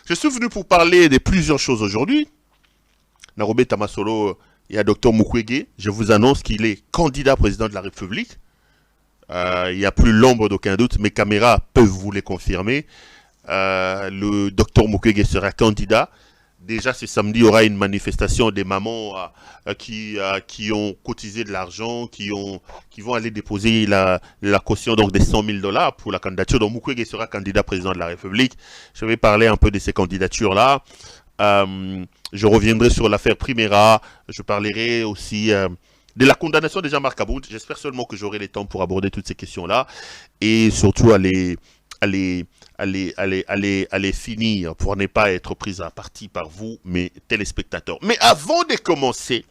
Je suis venu pour parler de plusieurs choses aujourd'hui. Narobe Tamasolo et à Dr Mukwege, je vous annonce qu'il est candidat président de la République. Il n'y a plus l'ombre d'aucun doute, mes caméras peuvent vous le confirmer. Le Dr Mukwege sera candidat. Déjà, ce samedi, il y aura une manifestation des mamans qui ont cotisé de l'argent, qui vont aller déposer la caution donc des 100 000 $ pour la candidature. Donc, Mukwege sera candidat président de la République. Je vais parler un peu de ces candidatures-là. Je reviendrai sur l'affaire Primera. Je parlerai aussi de la condamnation de Jean-Marc Aboud. J'espère seulement que j'aurai le temps pour aborder toutes ces questions-là. Et surtout, aller finir pour ne pas être prise à partie par vous, mes téléspectateurs. Mais avant de commencer,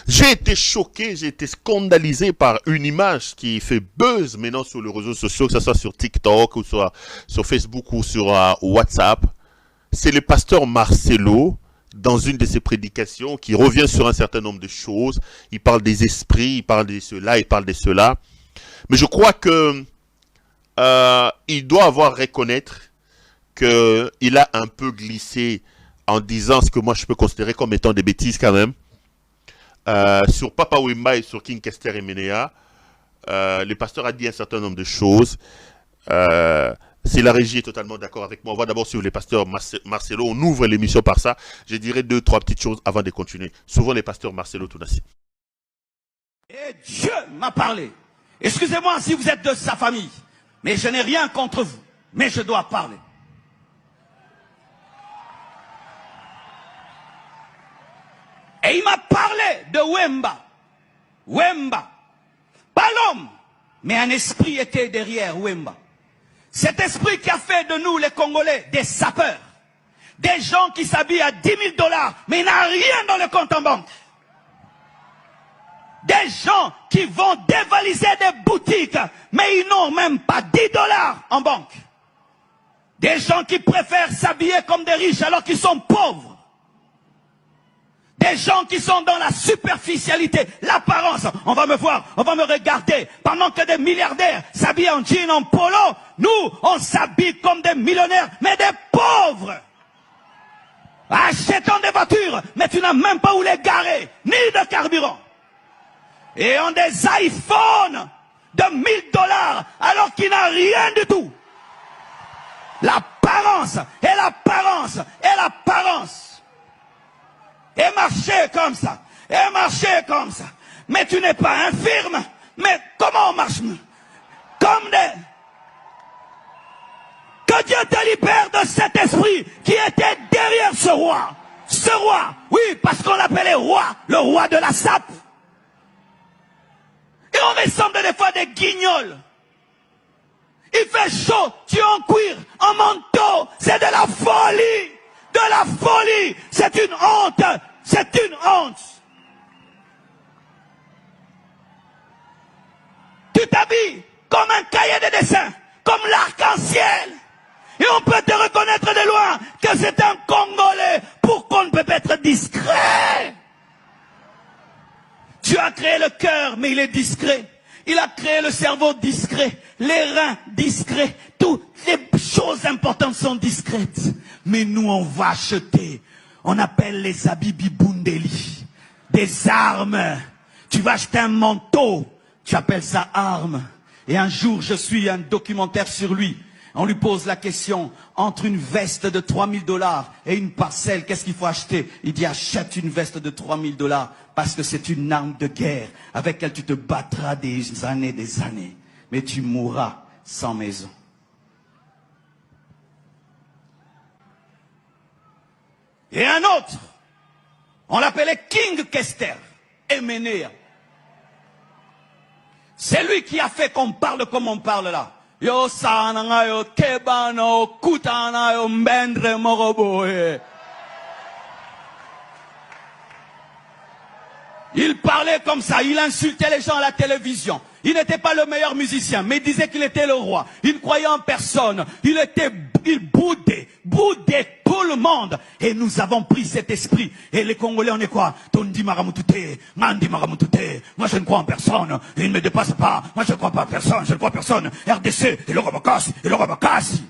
j'ai été choqué, j'ai été scandalisé par une image qui fait buzz maintenant sur les réseaux sociaux, que ce soit sur TikTok, ou sur Facebook, ou sur WhatsApp. C'est le pasteur Marcelo, dans une de ses prédications, qui revient sur un certain nombre de choses. Il parle des esprits, il parle de cela, il parle de cela. Mais je crois que il doit avoir reconnaître qu'il a un peu glissé en disant ce que moi je peux considérer comme étant des bêtises quand même. Sur Papa Wemba et sur King Kester et Menea, le pasteur a dit un certain nombre de choses. Si la régie est totalement d'accord avec moi, on va d'abord suivre les pasteurs Marcelo. On ouvre l'émission par ça. Je dirais 2-3 petites choses avant de continuer. Souvent les pasteurs Marcelo Tounassi. Et Dieu m'a parlé. Excusez-moi si vous êtes de sa famille, mais je n'ai rien contre vous, mais je dois parler. Et il m'a parlé de Wemba. Wemba. Pas l'homme, mais un esprit était derrière Wemba. Cet esprit qui a fait de nous les Congolais des sapeurs. Des gens qui s'habillent à 10 000 $, mais il n'a rien dans le compte en banque. Des gens qui vont dévaliser des boutiques, mais ils n'ont même pas 10 $ en banque. Des gens qui préfèrent s'habiller comme des riches alors qu'ils sont pauvres. Des gens qui sont dans la superficialité, l'apparence. On va me voir, on va me regarder. Pendant que des milliardaires s'habillent en jean, en polo, nous, on s'habille comme des millionnaires, mais des pauvres. Achetons des voitures, mais tu n'as même pas où les garer, ni de carburant. Et ont des iPhones de 1 000 $, alors qu'il n'a rien du tout. L'apparence, et l'apparence, et l'apparence. Et marcher comme ça, et marcher comme ça. Mais tu n'es pas infirme, mais comment on marche? Comme des... Que Dieu te libère de cet esprit qui était derrière ce roi. Ce roi, oui, parce qu'on l'appelait roi, le roi de la sape. Et on ressemble des fois des guignols. Il fait chaud, tu es en cuir, en manteau. C'est de la folie. De la folie. C'est une honte. C'est une honte. Tu t'habilles comme un cahier de dessin, comme l'arc-en-ciel. Et on peut te reconnaître de loin que c'est un Congolais. Pourquoi on ne peut pas être discret? Dieu a créé le cœur, mais il est discret. Il a créé le cerveau discret, les reins discrets. Toutes les choses importantes sont discrètes. Mais nous, on va acheter. On appelle les habits Bibundeli. Des armes. Tu vas acheter un manteau. Tu appelles ça arme. Et un jour, je suis un documentaire sur lui. On lui pose la question, entre une veste de 3 000 $ et une parcelle, qu'est-ce qu'il faut acheter? Il dit, achète une veste de 3 000 $ parce que c'est une arme de guerre avec laquelle tu te battras des années. Mais tu mourras sans maison. Et un autre, on l'appelait King Kester, Emenea. C'est lui qui a fait qu'on parle comme on parle là. Yo sana yo kebano kutana yo mbendre moroboe. Il parlait comme ça, il insultait les gens à la télévision. Il n'était pas le meilleur musicien, mais il disait qu'il était le roi. Il croyait en personne. Il boudait tout le monde. Et nous avons pris cet esprit. Et les Congolais, on est quoi? Tondi Maramutute, Mandi Maramutute. Moi, je ne crois en personne. Il ne me dépasse pas. Moi, je ne crois pas en personne. Je ne crois en personne. RDC, et le Robacassi, et le Robacassi.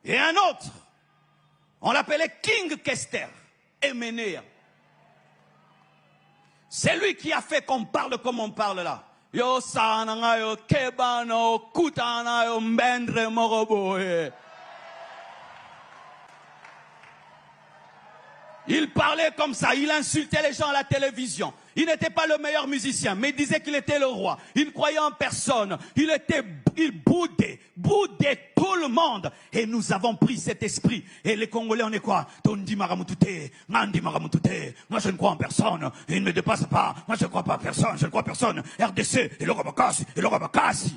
Et un autre, on l'appelait King Kester, Emenea. C'est lui qui a fait qu'on parle comme on parle là. Yo sananga yo kebano kutana yo mbendre moroboe. Il parlait comme ça, il insultait les gens à la télévision. Il n'était pas le meilleur musicien, mais il disait qu'il était le roi. Il ne croyait en personne. Il boudait tout le monde. Et nous avons pris cet esprit. Et les Congolais, on est quoi? Tondi Maramutute, Nandi Maramutute. Moi, je ne crois en personne. Il ne me dépasse pas. Moi, je ne crois pas en personne. Je ne crois en personne. RDC, et le Rabakasi.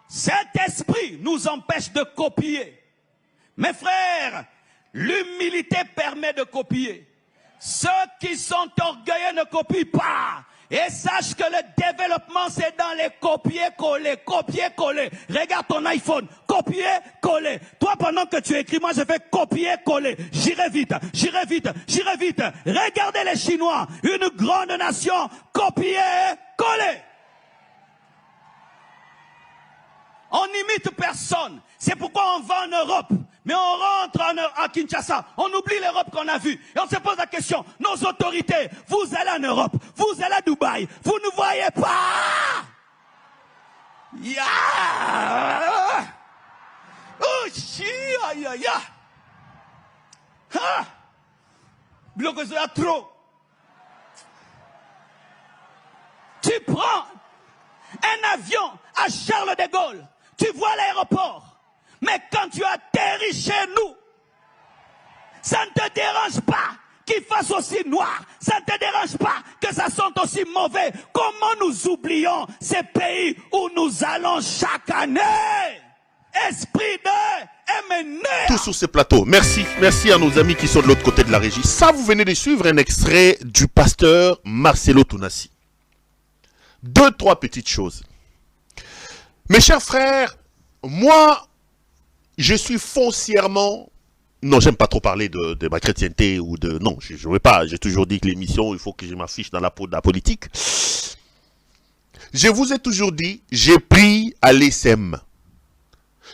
Cet esprit nous empêche de copier. Mes frères, l'humilité permet de copier. Ceux qui sont orgueilleux ne copient pas. Et sache que le développement, c'est dans les copier-coller. Copier-coller. Regarde ton iPhone. Copier-coller. Toi, pendant que tu écris, moi, je fais copier-coller. J'irai vite. Regardez les Chinois. Une grande nation. Copier-coller. On n'imite personne. C'est pourquoi on va en Europe. Mais on rentre à Kinshasa, on oublie l'Europe qu'on a vue. Et on se pose la question, nos autorités, vous allez en Europe, vous allez à Dubaï, vous ne voyez pas. Oh, bloquez ça trop. Tu prends un avion à Charles de Gaulle, tu vois l'aéroport. Mais quand tu atterris chez nous, ça ne te dérange pas qu'il fasse aussi noir. Ça ne te dérange pas que ça sente aussi mauvais. Comment nous oublions ces pays où nous allons chaque année? Esprit de Emenea. Tout sur ces plateaux. Merci à nos amis qui sont de l'autre côté de la régie. Ça, vous venez de suivre un extrait du pasteur Marcelo Tounassi. 2-3 petites choses. Mes chers frères, moi, je suis foncièrement... Non, j'aime pas trop parler de ma chrétienté ou de... Non, je ne veux pas. J'ai toujours dit que l'émission, il faut que je m'affiche dans la peau de la politique. Je vous ai toujours dit, j'ai pris à l'ESM.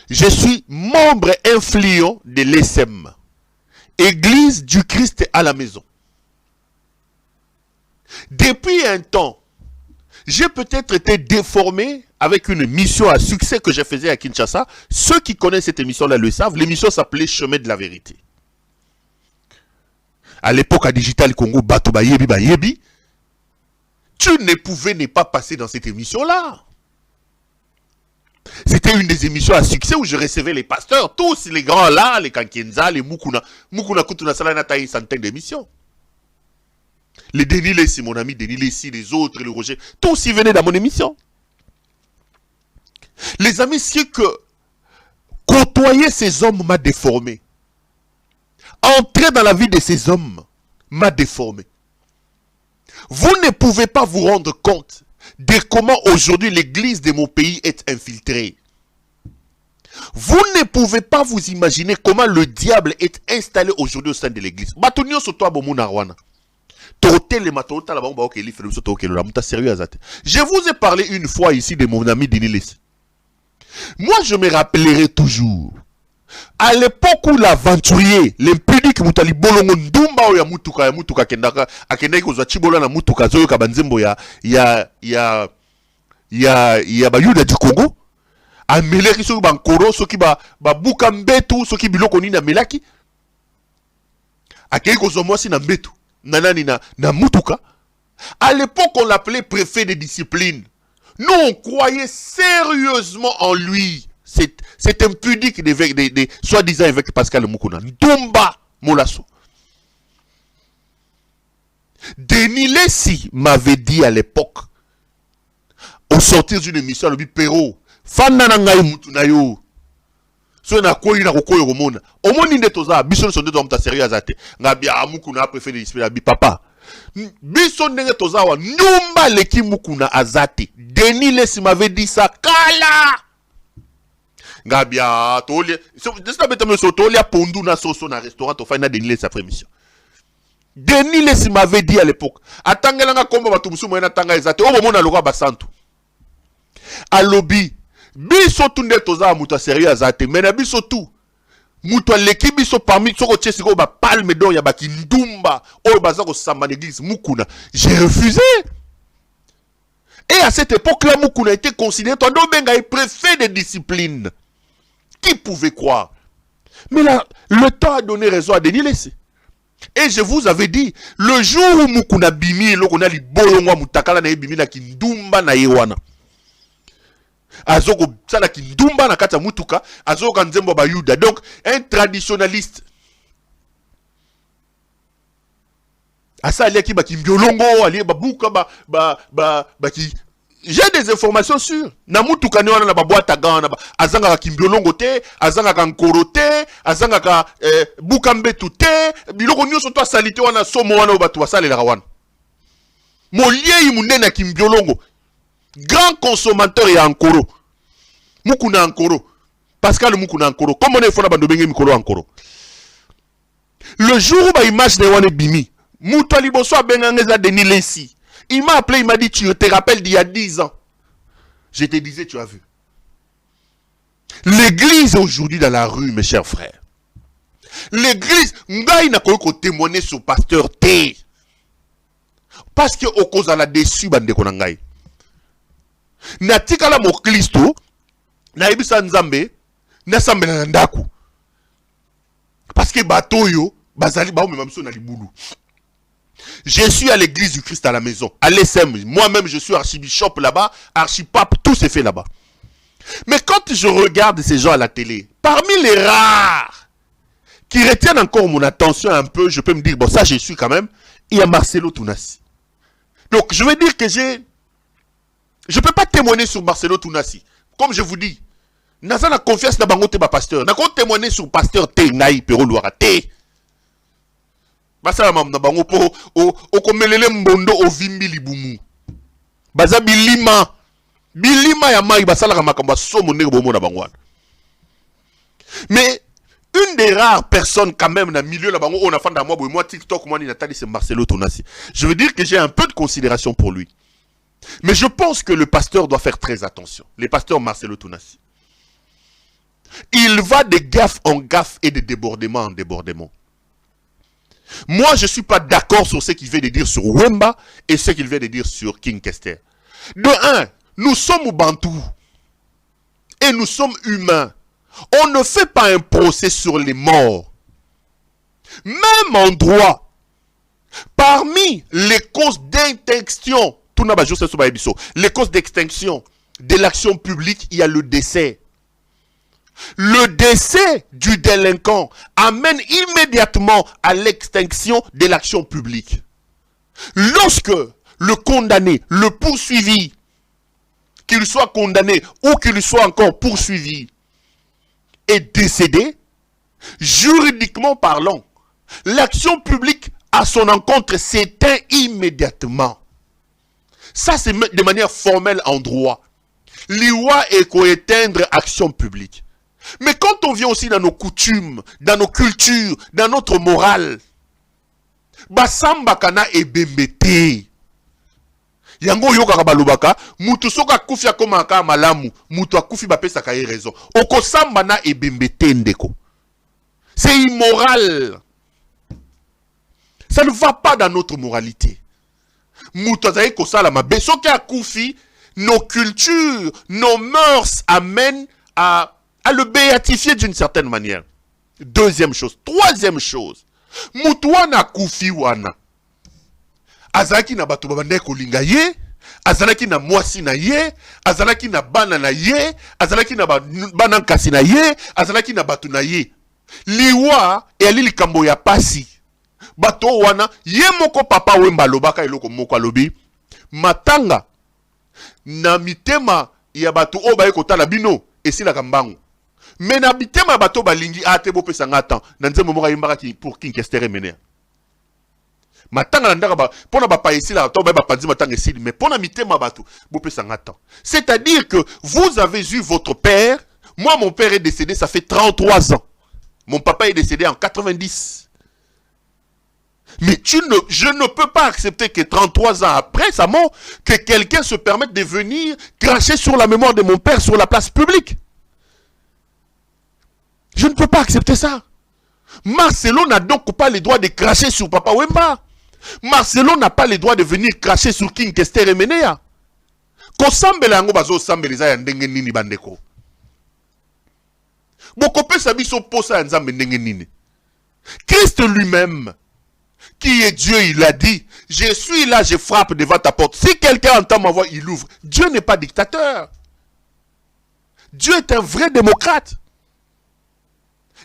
Je suis membre influent de l'ESM. Église du Christ à la maison. Depuis un temps, j'ai peut-être été déformé avec une mission à succès que je faisais à Kinshasa. Ceux qui connaissent cette émission-là le savent. L'émission s'appelait Chemin de la vérité. À l'époque, à Digital Congo, Bato Bayebi Bayebi, tu ne pouvais ne pas passer dans cette émission-là. C'était une des émissions à succès où je recevais les pasteurs, tous les grands là, les Kankenza, les Mukuna. Mukuna Kutuna Salana taille une centaine d'émissions. Les Denis Lessi, mon ami Denis Lessi, les autres, le Roger, tous y venaient dans mon émission. Les amis, c'est que côtoyer ces hommes m'a déformé. Entrer dans la vie de ces hommes m'a déformé. Vous ne pouvez pas vous rendre compte de comment aujourd'hui l'église de mon pays est infiltrée. Vous ne pouvez pas vous imaginer comment le diable est installé aujourd'hui au sein de l'église. Je vous ai parlé une fois ici de mon ami Denis Lessi. Moi, je me rappellerai toujours. À l'époque où l'aventurier, l'impudique Moutali Bolongo Ndumba ya mutuka kendaka akendaki kozwa chibola na mutuka zoyo kabanzembo ya bayuda du Congo. Ameleki soki bankoro soki babuka mbetu soki biloko nini amelaki. Akei kozwa mwasi na mbetu. Nanani na mutuka. À l'époque, on l'appelait préfet de discipline. Nous, on croyait sérieusement en lui. C'est impudique de soi-disant évêque Pascal Mukuna. Ndomba Molasso. Denis Lessi m'avait dit à l'époque, au sortir d'une émission, le Perro, Fananangai Mutunayo. So na koyi na kokoyo komona. Omoni nde toza biso sonde to mta sérieux azate. Ngabia Mukuna préfet de discipline abi papa. Biso ndenge toza wa nyumba leki Mukuna azate. Denis Lessi m'avait dit ça kala. Ngabia tolia. C'est ça bête me sotolia pondu na soso na restaurant to faina Denis Lessi après mission. Denis Lessi m'avait dit à l'époque. Atangela nga komba batu musu moyena tanga ezate. O bomona loka basantu. À lobby biso tunde toza muto sérieux azate mais na biso tout muto leki biso parmi soko tchesiko ba palme d'or ya bakindumba oyo baza ko samba l'église mukuna j'ai refusé. Et à cette époque-là, Moukouna était considéré comme un préfet de discipline. Qui pouvait croire? Mais là, le temps a donné raison à Denis Lessé. Et je vous avais dit, le jour où Moukouna bimi, l'on a li bolongwa mutakala na bimi na kindumba na yewana. Azoko sala kindumba na kata mutuka, azoko kanzembo ba yuda. Donc, un traditionnaliste. Asa alia ki ba kimbiolongo, alia ba buka ba ki. J'ai des informations sûres. Na mutuka ne wana na ba boîte à gants na ba azanga ka kimbiolongo te, azanga ka nkoro te, azanga ka buka mbetu te, biloko nyonso to salite wana somo wana ba to salela wana. Moliei munene kimbiolongo. Grand consommateur ya nkoro. Mukuna nkoro. Pascal Mukuna nkoro. Comment on est fona ba ndobenge mikolo nkoro. Le jour où ba image de wana bimi Moutali Bosso Bengangeza Denis Lessé. Il m'a appelé, il m'a dit, tu te rappelles d'il y a 10 ans. Je te disais, tu as vu. L'église aujourd'hui dans la rue, mes chers frères. L'église, Ngaï n'a pas témoigné sur pasteur T. Parce que au cause de la déçu, bande konangai. Natika la mo Christo, na ibisa nzambe, na sambe na ndaku. Parce que bateau yo, bazali ba o memamso na libulu. Je suis à l'église du Christ à la maison, à l'ESM. Moi-même, je suis archibishop là-bas, archipape, tout s'est fait là-bas. Mais quand je regarde ces gens à la télé, parmi les rares qui retiennent encore mon attention un peu, je peux me dire, bon, ça, je suis quand même, il y a Marcelo Tounassi. Donc, je veux dire que je ne peux pas témoigner sur Marcelo Tounassi. Comme je vous dis, Naza na confiance na bango te ba pasteur. Na ko témoigner sur pasteur T, Naï, Pero Loara T. Basala mamna bango po o komelele mbondo o vimbi libumu. Baza bilima. Bilima ya mai basala ka makambo somo ndenge bomo na bango. Mais une des rares personnes quand même dans le milieu là bango on a fait dans moi TikTok moi ni Nathalie c'est Marcelo Tounassi. Je veux dire que j'ai un peu de considération pour lui. Mais je pense que le pasteur doit faire très attention. Le pasteur Marcelo Tounassi. Il va de gaffe en gaffe et de débordement en débordement. Moi, je ne suis pas d'accord sur ce qu'il vient de dire sur Wemba et ce qu'il vient de dire sur King Kester. De un, nous sommes Bantou et nous sommes humains. On ne fait pas un procès sur les morts. Même en droit, parmi les causes d'extinction, les causes d'extinction de l'action publique, il y a le décès. Le décès du délinquant amène immédiatement à l'extinction de l'action publique. Lorsque le condamné, le poursuivi, qu'il soit condamné ou qu'il soit encore poursuivi, est décédé, juridiquement parlant, l'action publique à son encontre s'éteint immédiatement. Ça, c'est de manière formelle en droit. L'iwa est qu'éteindre action publique. Mais quand on vient aussi dans nos coutumes, dans nos cultures, dans notre morale, basamba kana ebembete. Yango yoka kabalubaka, mutu soka kufia koma ka malamu, mutu akufi bapesa ka raison. Oko samba na ebembete ndeko. C'est immoral. Ça ne va pas dans notre moralité. Mutu azaye kosala mabe soki akufi, nos cultures, nos mœurs amènent à le béatifier d'une certaine manière. Deuxième chose. Troisième chose. Mutuana kufi wana. Azalaki na bato babande kolinga ye, azalaki na mwasi na ye, azalaki na bana na ye, azalaki na bana nkasi na ye, azalaki na bato na ye. Liwa e ali likambo ya pasi. Bato wana ye moko papa Wemba lobaka eloko moko alobi. Matanga na mitema ya bato obaye kotala bino esila kambango. Mais na bitema bato balingi ate bo pesa ngata na nzembo moka yimbaka ki pour King Kester mener. Matanga na ndaka ba pona ba pa esila to ba panzi matanga esili mais pona mitema bato bo pesa ngata. C'est-à-dire que vous avez eu votre père, moi mon père est décédé ça fait 33 ans. Mon papa est décédé en 90. Mais je ne peux pas accepter que 33 ans après sa mort, que quelqu'un se permette de venir cracher sur la mémoire de mon père sur la place publique. Je ne peux pas accepter ça. Marcelo n'a donc pas le droit de cracher sur Papa Wemba. Marcelo n'a pas le droit de venir cracher sur King Kester et Menea. Kosambela yango bazo sambeliza ya ndenge nini bandeko. Bokope sabiso posa ya nzambe ndenge nini. Christ lui-même, qui est Dieu, il a dit, je suis là, je frappe devant ta porte. Si quelqu'un entend ma voix, il ouvre. Dieu n'est pas dictateur. Dieu est un vrai démocrate.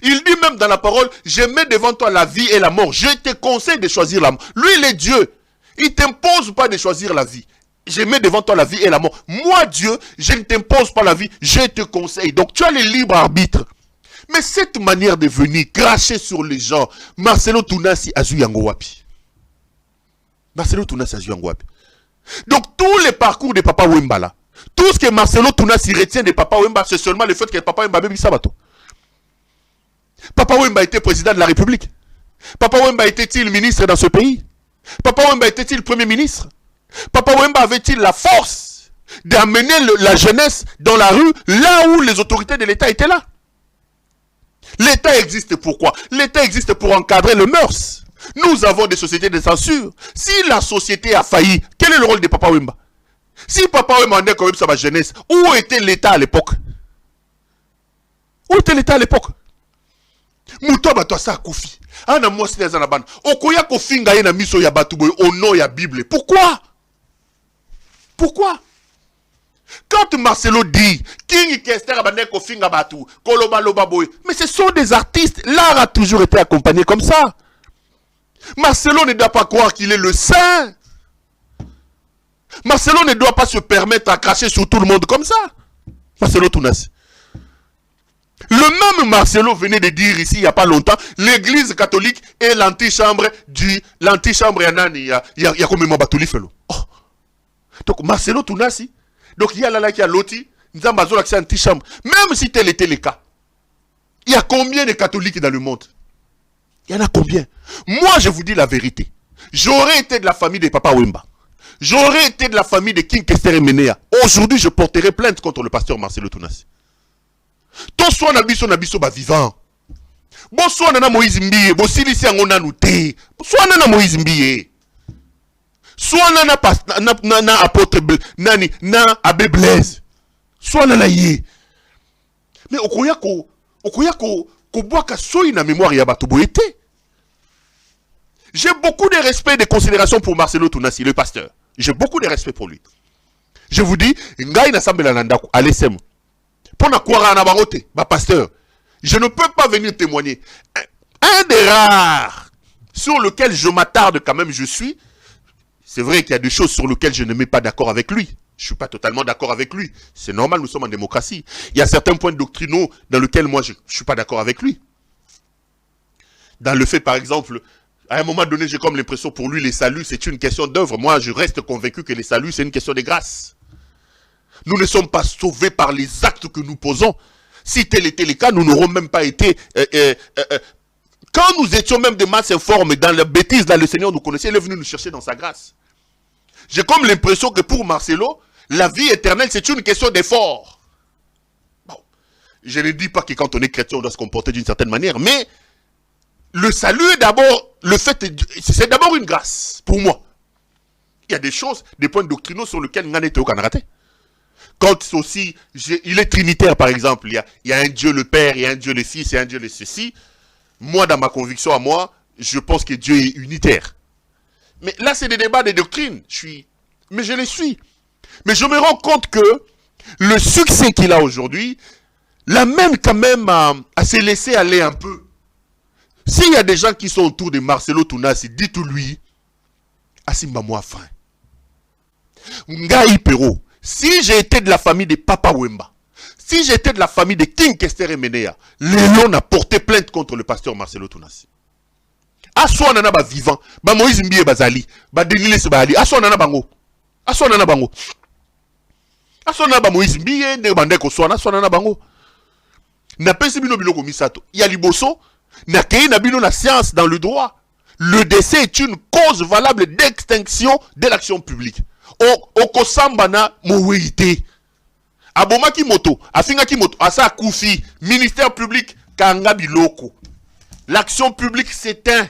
Il dit même dans la parole, je mets devant toi la vie et la mort. Je te conseille de choisir la mort. Lui, il est Dieu. Il ne t'impose pas de choisir la vie. Je mets devant toi la vie et la mort. Moi, Dieu, je ne t'impose pas la vie, je te conseille. Donc, tu as le libre arbitre. Mais cette manière de venir cracher sur les gens, Marcelo Tounassi Azu Yango Wapi. Marcelo Tounassi Azu Yango Wapi. Donc, tous les parcours de Papa Wemba là, tout ce que Marcelo Tounassi retient de Papa Wemba, c'est seulement le fait que Papa Wemba a Sabato. Papa Wemba était président de la République. Papa Wemba était-il ministre dans ce pays? Papa Wemba était-il premier ministre? Papa Wemba avait-il la force d'amener la jeunesse dans la rue, là où les autorités de l'État étaient là? L'État existe pourquoi? L'État existe pour encadrer le mœurs. Nous avons des sociétés de censure. Si la société a failli, quel est le rôle de Papa Wemba? Si Papa Wemba en est quand même sa jeunesse, où était l'État à l'époque? Où était l'État à l'époque? Muto bato sa kufi. Ana mwasi na zana bana. Okoya kofinga ye na miso ya batu boy au nom ya Bible. Pourquoi? Pourquoi? Quand Marcelo dit King Kester abane kofinga batu, koloba loba boy, mais ce sont des artistes. L'art a toujours été accompagné comme ça. Marcelo ne doit pas croire qu'il est le saint. Marcelo ne doit pas se permettre à cracher sur tout le monde comme ça. Marcelo Tounassi. Le même Marcelo venait de dire ici il n'y a pas longtemps, l'église catholique est l'antichambre Yanani, il y a comme moi Batuli Felo. Donc Marcelo Tounassi, donc il y a là qui a loti, Nzambazo qui est antichambre. Même si tel était le cas, il y a combien de catholiques dans le monde? Il y en a combien? Moi je vous dis la vérité. J'aurais été de la famille de Papa Wemba. J'aurais été de la famille de King Kester Menea. Aujourd'hui je porterai plainte contre le pasteur Marcelo Tounassi. Ton soit nabiso ba vivant. Bon soit nana Moïse Mbiye, bo silisi angona nouté. Soit nana Moïse Mbiye. Soit nana apôtre nani na abbé Blaise. Soit nana yé. Mais okoya ko boaka soyi na mémoire ya bato boyete. J'ai beaucoup de respect et de considération pour Marcelo Tounassi, le pasteur. J'ai beaucoup de respect pour lui. Je vous dis, ngai na sambela nandako, allez-y. Pour na kwara na barote, pasteur, je ne peux pas venir témoigner. Un des rares sur lequel je m'attarde quand même, je suis. C'est vrai qu'il y a des choses sur lesquelles je ne mets pas d'accord avec lui. Je ne suis pas totalement d'accord avec lui. C'est normal, nous sommes en démocratie. Il y a certains points doctrinaux dans lesquels moi je ne suis pas d'accord avec lui. Dans le fait, par exemple, à un moment donné, j'ai comme l'impression pour lui, les saluts, c'est une question d'œuvre. Moi, je reste convaincu que les saluts, c'est une question de grâce. Nous ne sommes pas sauvés par les actes que nous posons. Si tel était le cas, nous n'aurons même pas été... quand nous étions même de masse informe dans la bêtise, dans le Seigneur nous connaissait, il est venu nous chercher dans sa grâce. J'ai comme l'impression que pour Marcelo, la vie éternelle, c'est une question d'effort. Bon, je ne dis pas que quand on est chrétien, on doit se comporter d'une certaine manière, mais le salut est d'abord, c'est d'abord une grâce, pour moi. Il y a des choses, des points doctrinaux sur lesquels on est au Canada. Quand aussi, il est trinitaire par exemple, il y a un Dieu le Père, il y a un Dieu le Fils, et un Dieu le ceci. Moi, dans ma conviction à moi, je pense que Dieu est unitaire. Mais là, c'est des débats de doctrine. Mais je les suis. Mais je me rends compte que le succès qu'il a aujourd'hui l'amène quand même à se laisser aller un peu. S'il y a des gens qui sont autour de Marcelo Tounassi, dites-lui, Asimba moi fin. Ngai Pero. Si j'ai été de la famille de Papa Wemba, si j'étais de la famille de King Kester et Menea, Léon a porté plainte contre le pasteur Marcelo Tounassi. Aswa nana ba vivant, ba Moïse Mbiye bazali, ba Denile se bali, aswa nana bango. Aswa nana bango. Aswa nana ba Moïse Mbiye, ne bande ko swa, aswa nana bango. Na pesi bino biloko misato. Ya liboso, na kei na bino la science dans le droit. Le décès est une cause valable d'extinction de l'action publique. Okosambana mouéité. Abomaki moto, afingaki moto, asa koufi, ministère public, kanga biloko. L'action publique s'éteint.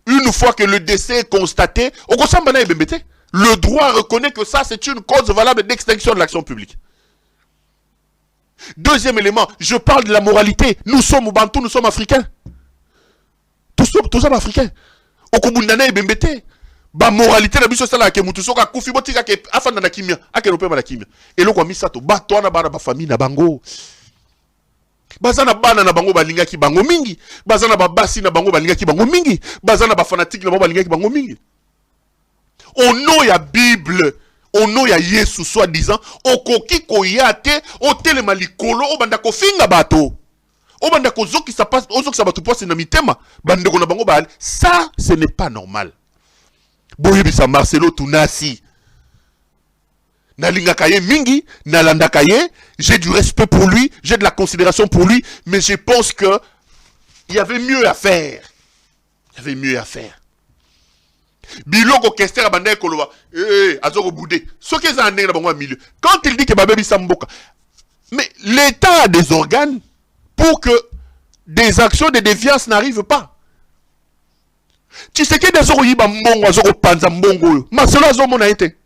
Une fois que le décès est constaté, okosambana e bembete. Le droit reconnaît que ça c'est une cause valable d'extinction de l'action publique. Deuxième élément, je parle de la moralité. Nous sommes Bantou, nous sommes africains. Tous sommes africains. Okobundana e bembete. Ba moralité na biso sala ke mutu soka kufi botika ke afanda na kimia ake rope ba na kimia eloko misato ba twana bana ba famille na bango bazana bana na bango balinga ki bango mingi bazana ba basi na bango balinga ki bango mingi bazana ba fanatique na bango balinga ki bango mingi au nom ya Bible au nom ya Yesu soi-disant okoki koyate otelema likolo obanda kofinga bato obanda kozoki sa passe ozoki sa bato passe na mitema bandeko na bango bali ça ce n'est pas normal. Boyebisa Marcelo Tunasi. Nalinga kaye mingi, nalanda kaye, j'ai du respect pour lui, j'ai de la considération pour lui, mais je pense que il y avait mieux à faire. Il y avait mieux à faire. Biloko kester abandé koloba, azoko boudé. Ce qui est en na bango milieu. Quand il dit que babebi samboka, mais l'État a des organes pour que des actions de déviance n'arrivent pas. Tu sais que des gens qui mbongo azoko panza mbongo Marcelo azomona ete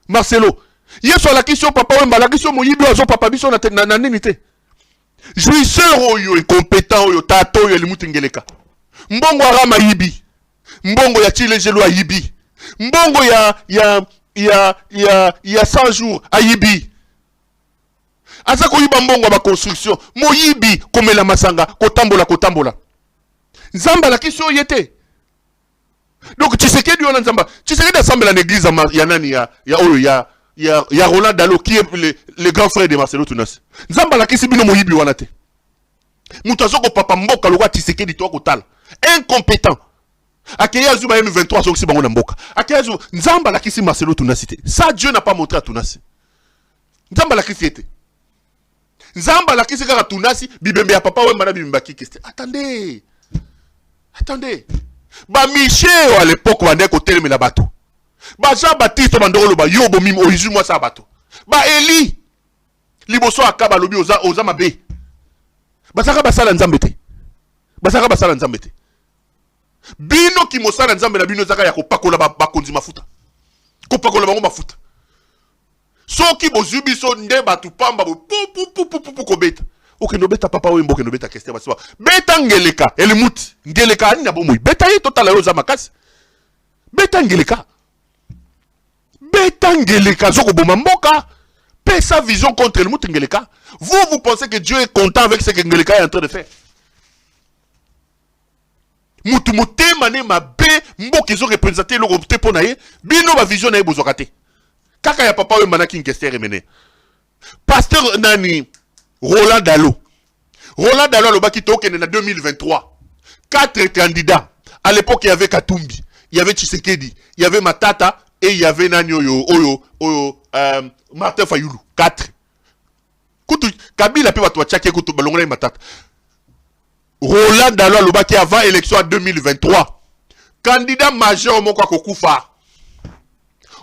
Marcelo yeso la question papa wemba la question moyibi azo papa biso na nini te jouisseur oyo incompétent oyo tato oyo limutingeleka mbongo arama yibi mbongo ya chile jelo ayibi mbongo ya 100 jours ayibi azako yiba mbongo ba construction moyibi komela masanga kotambola nzamba la question yete. Donc Tshisekedi on nzamba Tshisekedi assemble l'église ya nani ya Roland Dalo qui est le grand frère de Marcelo Tunas. Nzamba la kisi bino moyibi wana te. Mutazoko papa mboka lokwa Tshisekedi to kotala. Incompétent. Akeya zuba M23 so kisi bango na mboka. Akeya zuba nzamba la kisi Marcelo Tunas te. Ça Dieu n'a pas montré à Tunas. Nzamba la kisi te. Nzamba la kisi kaka Tunasi bibembe ya papa wemba na bibemba kiste. Attendez. Ba Michel à l'époque bandé ko telemi la bato. Ba Jean-Baptiste bandolo ba yobo mim origine moi ça bato. Ba Eli liboso akaba lobi oza mabe. Ba saka basala nzambe te. Bino ki mosala nzambe na bino zaka ya kopakola ba konzi mafuta. Kopakola bango mafuta. Soki bozubi so nde batu pamba bo pu kobeta. Ok, no beta papa wembo ke no beta keste basiba. Beta ngeleka, elimuti. Ngeleka ani na bomoi. Beta ye total yo za makasi. Beta ngeleka. Zoko boma mboka. Pesa vision contre elimuti ngeleka. Vous pensez que Dieu est content avec ce que ngeleka est en train de faire? Mutu motema ne mabe mboka ezo représenter le repté pona ye. Bino ba vision na ye bozokate. Kaka ya papa wemba na kingeste remene. Pasteur nani Roland Dalo Lobaki Token en 2023. 4 candidats. À l'époque, il y avait Katumbi, il y avait Tshisekedi, il y avait Matata et il y avait Nani Martin Fayulu. 4. Kabila peut va tchaké kutu balongla Matata. Roland Dalo Lobaki avant élection en 2023. Candidat majeur Mokwa Kokufa.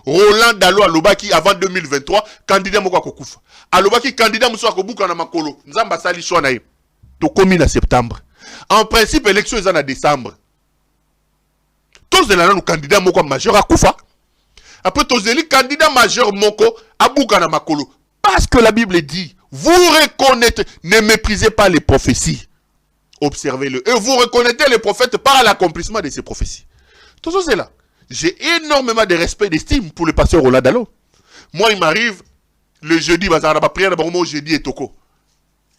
Roland Dalo Lobaki avant 2023, candidat Mokwa Kokufa. Alobaki candidat Moussa Kobuka na makolo. Nzamba sali choix na ye. To komi na septembre. En principe élection est en décembre. Tous de la candidat moko majeur à Koufa. Après tous les candidat majeur moko abuka na makolo. Parce que la Bible dit, vous reconnaissez, ne méprisez pas les prophéties. Observez-le. Et vous reconnaissez les prophètes par l'accomplissement de ces prophéties. Tout ça c'est là. J'ai énormément de respect et d'estime pour le pasteur Roland Dalo. Moi il m'arrive le jeudi, prière de jeudi et toko.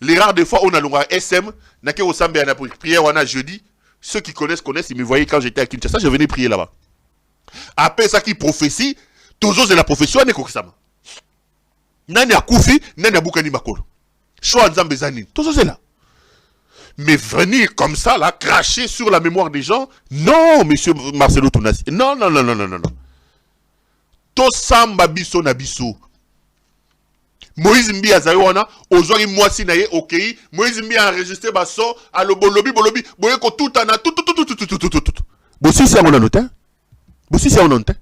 Les rares des fois, on a le SM, n'a qu'à ressemble à la prière, on a jeudi. Ceux qui connaissent, ils me voyaient quand j'étais à Kinshasa, je venais prier là-bas. Après ça qui prophétie, toujours c'est la prophétie, on est comme ça. Nani a koufi, nani a boukani makolo. Choix nzambe zani, toujours c'est là. Mais venir comme ça, là, cracher sur la mémoire des gens, non, monsieur Marcelo Tunasi. Non. To samba biso na biso. Moïse Mbi Azayoana, ozori mwasi na ye, ok. Moïse Mbi a enregistré baso, alo bolobi, boye ko tout ana, tout. Bossi, c'est un noté. Bossi, c'est un noté.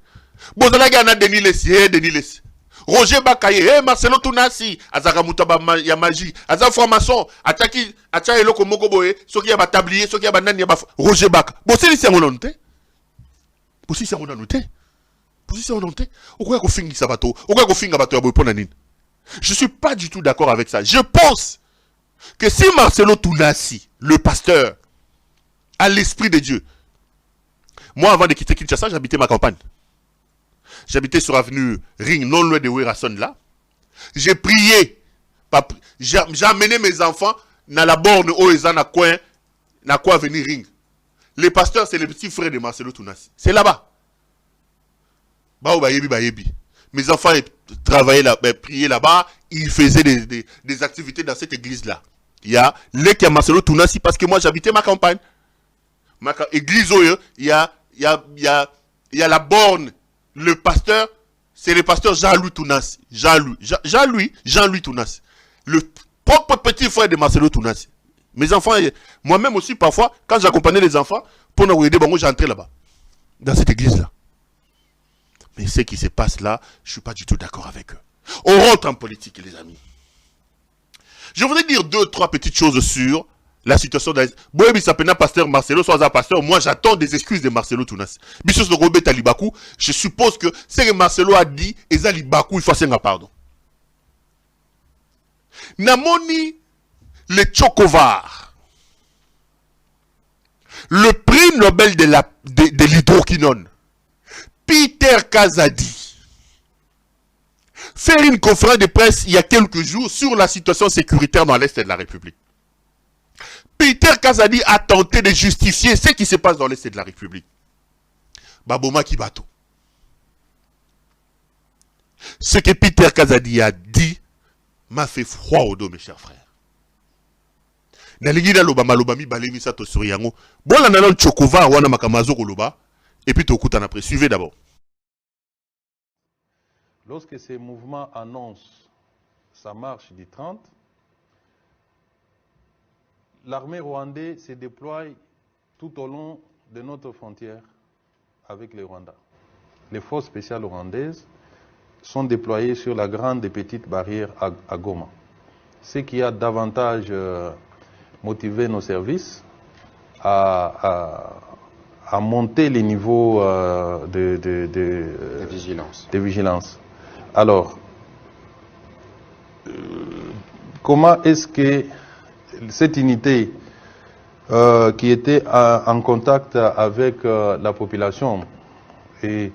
Bozalagana Denis Lessi. Roger Bakaye, Marcelo Tunasi, Azaka Moutaba ya magie, Azaka franc-maçon, Ataki, Acha Eloko Mokoboe, ceux qui a tablier, ceux qui a banane, Roger Baka. Bossi, c'est un noté. Bossi, c'est un noté. Bossi, c'est un noté. Pourquoi qu'on finit ça bateau? Pourquoi qu'on finit bateau à Boponanine? Je suis pas du tout d'accord avec ça. Je pense que si Marcelo Tunasi, le pasteur, a l'esprit de Dieu, moi avant de quitter Kinshasa, j'habitais ma campagne. J'habitais sur avenue Ring, non loin de Werason là. J'ai prié, j'ai amené mes enfants dans la borne Oeza na coin avenue Ring. Les pasteurs, c'est les petits frères de Marcelo Tunasi. C'est là-bas. Mes enfants travaillaient là, priaient là-bas, ils faisaient des activités dans cette église-là. Il y a les Marcelo Tunasi parce que moi j'habitais ma campagne. Ma église, il y a la borne, le pasteur, c'est le pasteur Jean-Louis Tunasi. Jean-Louis Tunasi. Le propre petit frère de Marcelo Tunasi. Mes enfants, moi-même aussi parfois, quand j'accompagnais les enfants, pour nous aider, j'entrais là-bas, dans cette église-là. Mais ce qui se passe là, je ne suis pas du tout d'accord avec eux. On rentre en politique, les amis. Je voudrais dire 2-3 petites choses sur la situation de pasteur Marcelo, soit un pasteur, moi j'attends des excuses de Marcelo Tunasi. Bisous de Robert Talibakou, je suppose que ce que Marcelo a dit, et Alibakou, il faut faire un pardon. Namoni, le Tchokovar, le prix Nobel de l'hydroquinone, Peter Kazadi, faire une conférence de presse il y a quelques jours sur la situation sécuritaire dans l'Est de la République. Peter Kazadi a tenté de justifier ce qui se passe dans l'Est de la République. Baboma Kibato. Ce que Peter Kazadi a dit m'a fait froid au dos, mes chers frères. Naligida Lobama Lobami Balemi Sato Suriango. Bon, la nanon Tchokova, Wana Makamazo Koloba. Et puis Tokutan après. Suivez d'abord. Lorsque ces mouvements annoncent sa marche du 30, l'armée rwandaise se déploie tout au long de notre frontière avec le Rwanda. Les forces spéciales rwandaises sont déployées sur la grande et petite barrière à Goma. Ce qui a davantage motivé nos services à monter les niveaux de vigilance. Alors, comment est-ce que cette unité qui était en contact avec la population et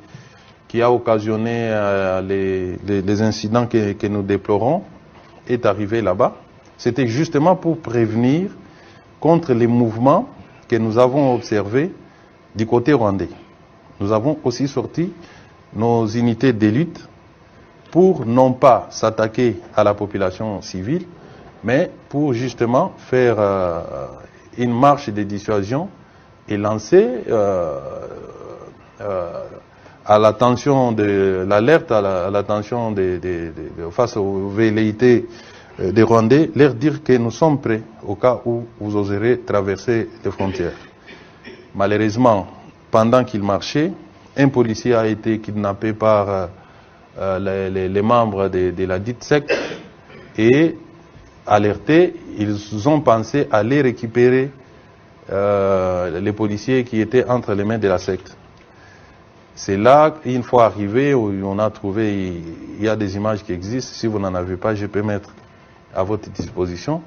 qui a occasionné les incidents que nous déplorons est arrivée là-bas? C'était justement pour prévenir contre les mouvements que nous avons observés du côté rwandais. Nous avons aussi sorti nos unités d'élite pour non pas s'attaquer à la population civile, mais pour justement faire une marche de dissuasion et lancer à l'attention de l'alerte, à l'attention face aux velléités des Rwandais, leur dire que nous sommes prêts au cas où vous oserez traverser les frontières. Malheureusement, pendant qu'ils marchaient, un policier a été kidnappé par les membres de la dite secte et alertés, ils ont pensé aller récupérer les policiers qui étaient entre les mains de la secte. C'est là, une fois arrivé, où on a trouvé, il y a des images qui existent, si vous n'en avez pas, je peux mettre à votre disposition.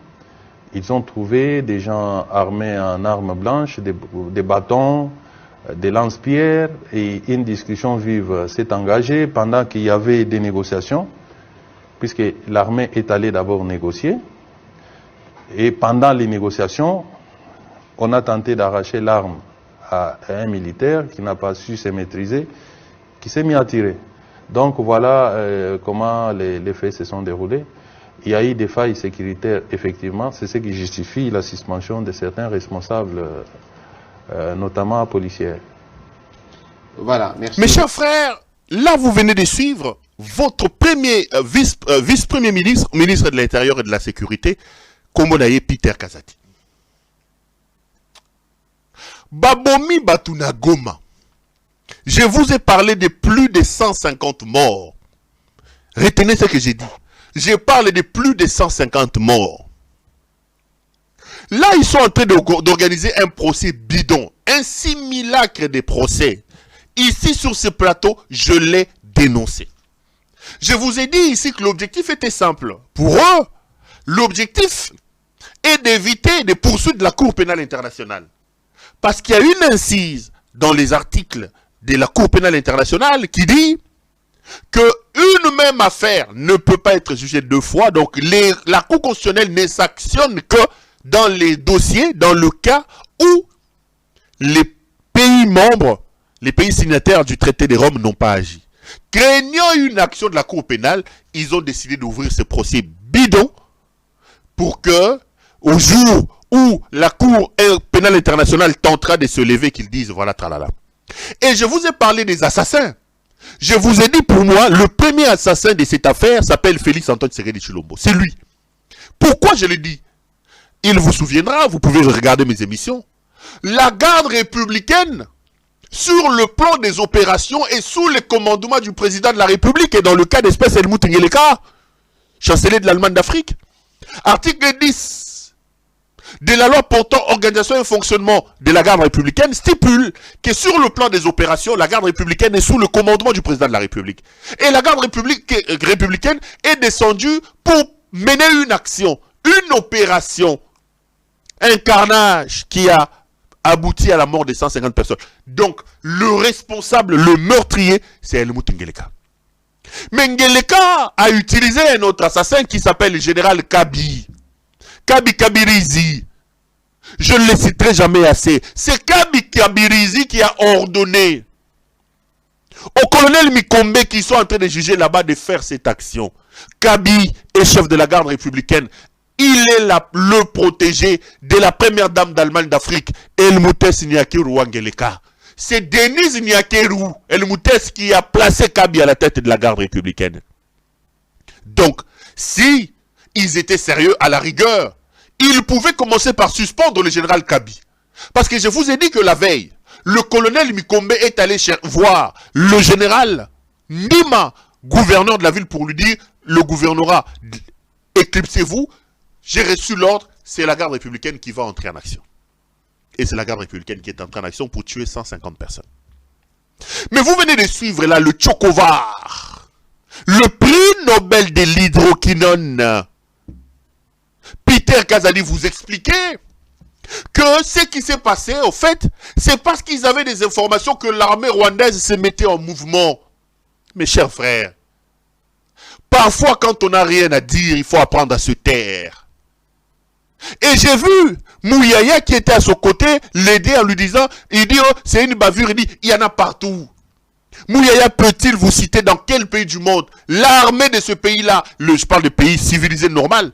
Ils ont trouvé des gens armés en armes blanches, des bâtons, des lance-pierres, et une discussion vive s'est engagée pendant qu'il y avait des négociations, puisque l'armée est allée d'abord négocier. Et pendant les négociations, on a tenté d'arracher l'arme à un militaire qui n'a pas su se maîtriser, qui s'est mis à tirer. Donc voilà comment les faits se sont déroulés. Il y a eu des failles sécuritaires, effectivement, c'est ce qui justifie la suspension de certains responsables, notamment policiers. Voilà, merci. Mes chers frères, là vous venez de suivre votre premier vice-premier ministre, ministre de l'Intérieur et de la Sécurité, Kombonaye Peter Kazadi. Babomi Batuna Goma. Je vous ai parlé de plus de 150 morts. Retenez ce que j'ai dit. Je parle de plus de 150 morts. Là, ils sont en train d'organiser un procès bidon. Un simulacre de procès. Ici, sur ce plateau, je l'ai dénoncé. Je vous ai dit ici que l'objectif était simple. Pour eux, l'objectif est d'éviter des poursuites de la Cour pénale internationale. Parce qu'il y a une incise dans les articles de la Cour pénale internationale qui dit qu'une même affaire ne peut pas être jugée deux fois. Donc, la Cour constitutionnelle ne sanctionne que dans les dossiers, dans le cas où les pays membres, les pays signataires du traité de Rome n'ont pas agi. Craignant une action de la Cour pénale, ils ont décidé d'ouvrir ce procès bidon pour que, au jour où la Cour pénale internationale tentera de se lever, qu'ils disent voilà, tralala. Et je vous ai parlé des assassins. Je vous ai dit, pour moi, le premier assassin de cette affaire s'appelle Félix Antoine Tshisekedi Tshilombo. C'est lui. Pourquoi je le dis? Il vous souviendra, vous pouvez regarder mes émissions. La garde républicaine, sur le plan des opérations et sous le commandement du président de la République, et dans le cas d'espèce Helmut Ngeleka, chancelier de l'Allemagne d'Afrique, article 10 de la loi portant organisation et fonctionnement de la garde républicaine stipule que sur le plan des opérations, la garde républicaine est sous le commandement du président de la République. Et la garde républicaine est descendue pour mener une action, une opération, un carnage qui a abouti à la mort de 150 personnes. Donc, le responsable, le meurtrier, c'est Helmut Ngeleka. Mais Ngeleka a utilisé un autre assassin qui s'appelle le général Kabi. Kabi Kabirizi. Je ne le citerai jamais assez. C'est Kabi Kabirizi qui a ordonné au colonel Mikombe qui sont en train de juger là-bas de faire cette action. Kabi est chef de la garde républicaine. Il est le protégé de la première dame d'Allemagne d'Afrique, Helmutes Nyakeru Ngeleka. C'est Denise Nyakeru, Helmutes, qui a placé Kabi à la tête de la garde républicaine. Donc, si ils étaient sérieux à la rigueur, ils pouvaient commencer par suspendre le général Kabi. Parce que je vous ai dit que la veille, le colonel Mikombe est allé voir le général Nima, gouverneur de la ville, pour lui dire, le gouvernorat, éclipsez-vous. J'ai reçu l'ordre, c'est la garde républicaine qui va entrer en action. Et c'est la garde républicaine qui est entrée en action pour tuer 150 personnes. Mais vous venez de suivre là le Tchokovar, le prix Nobel de l'hydroquinone. Peter Kazadi vous expliquait que ce qui s'est passé, au fait, c'est parce qu'ils avaient des informations que l'armée rwandaise se mettait en mouvement. Mes chers frères, parfois quand on n'a rien à dire, il faut apprendre à se taire. Et j'ai vu Mouyaya qui était à son côté l'aider en lui disant, il dit, oh, c'est une bavure, il dit, il y en a partout. Mouyaya peut-il vous citer dans quel pays du monde l'armée de ce pays-là, je parle de pays civilisé normal,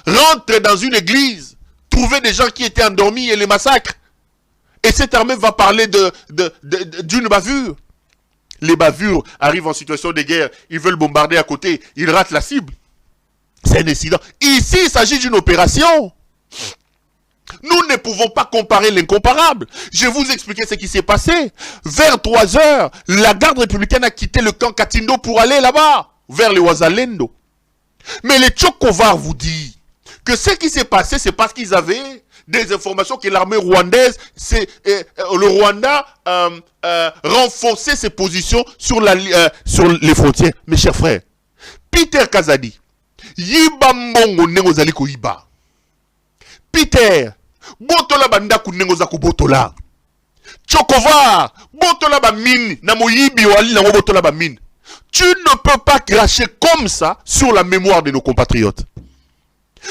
rentre dans une église, trouver des gens qui étaient endormis et les massacre. Et cette armée va parler d'une bavure. Les bavures arrivent en situation de guerre, ils veulent bombarder à côté, ils ratent la cible. C'est un incident. Ici, il s'agit d'une opération. Nous ne pouvons pas comparer l'incomparable. Je vais vous expliquer ce qui s'est passé. Vers 3 heures, la garde républicaine a quitté le camp Katindo pour aller là-bas, vers le Wazalendo. Mais les Tchokovar vous dit que ce qui s'est passé, c'est parce qu'ils avaient des informations que l'armée rwandaise, le Rwanda renforçait ses positions sur les frontières. Mes chers frères, Peter Kazadi, Yiba Mbongo Nengo Zaliko Yiba. Peter, Botola Bandaku Nengo Zaku Botola. Tchokovar, Botola Bamin, Namo Yibi Wali Namo Botola Bamin. Tu ne peux pas cracher comme ça sur la mémoire de nos compatriotes.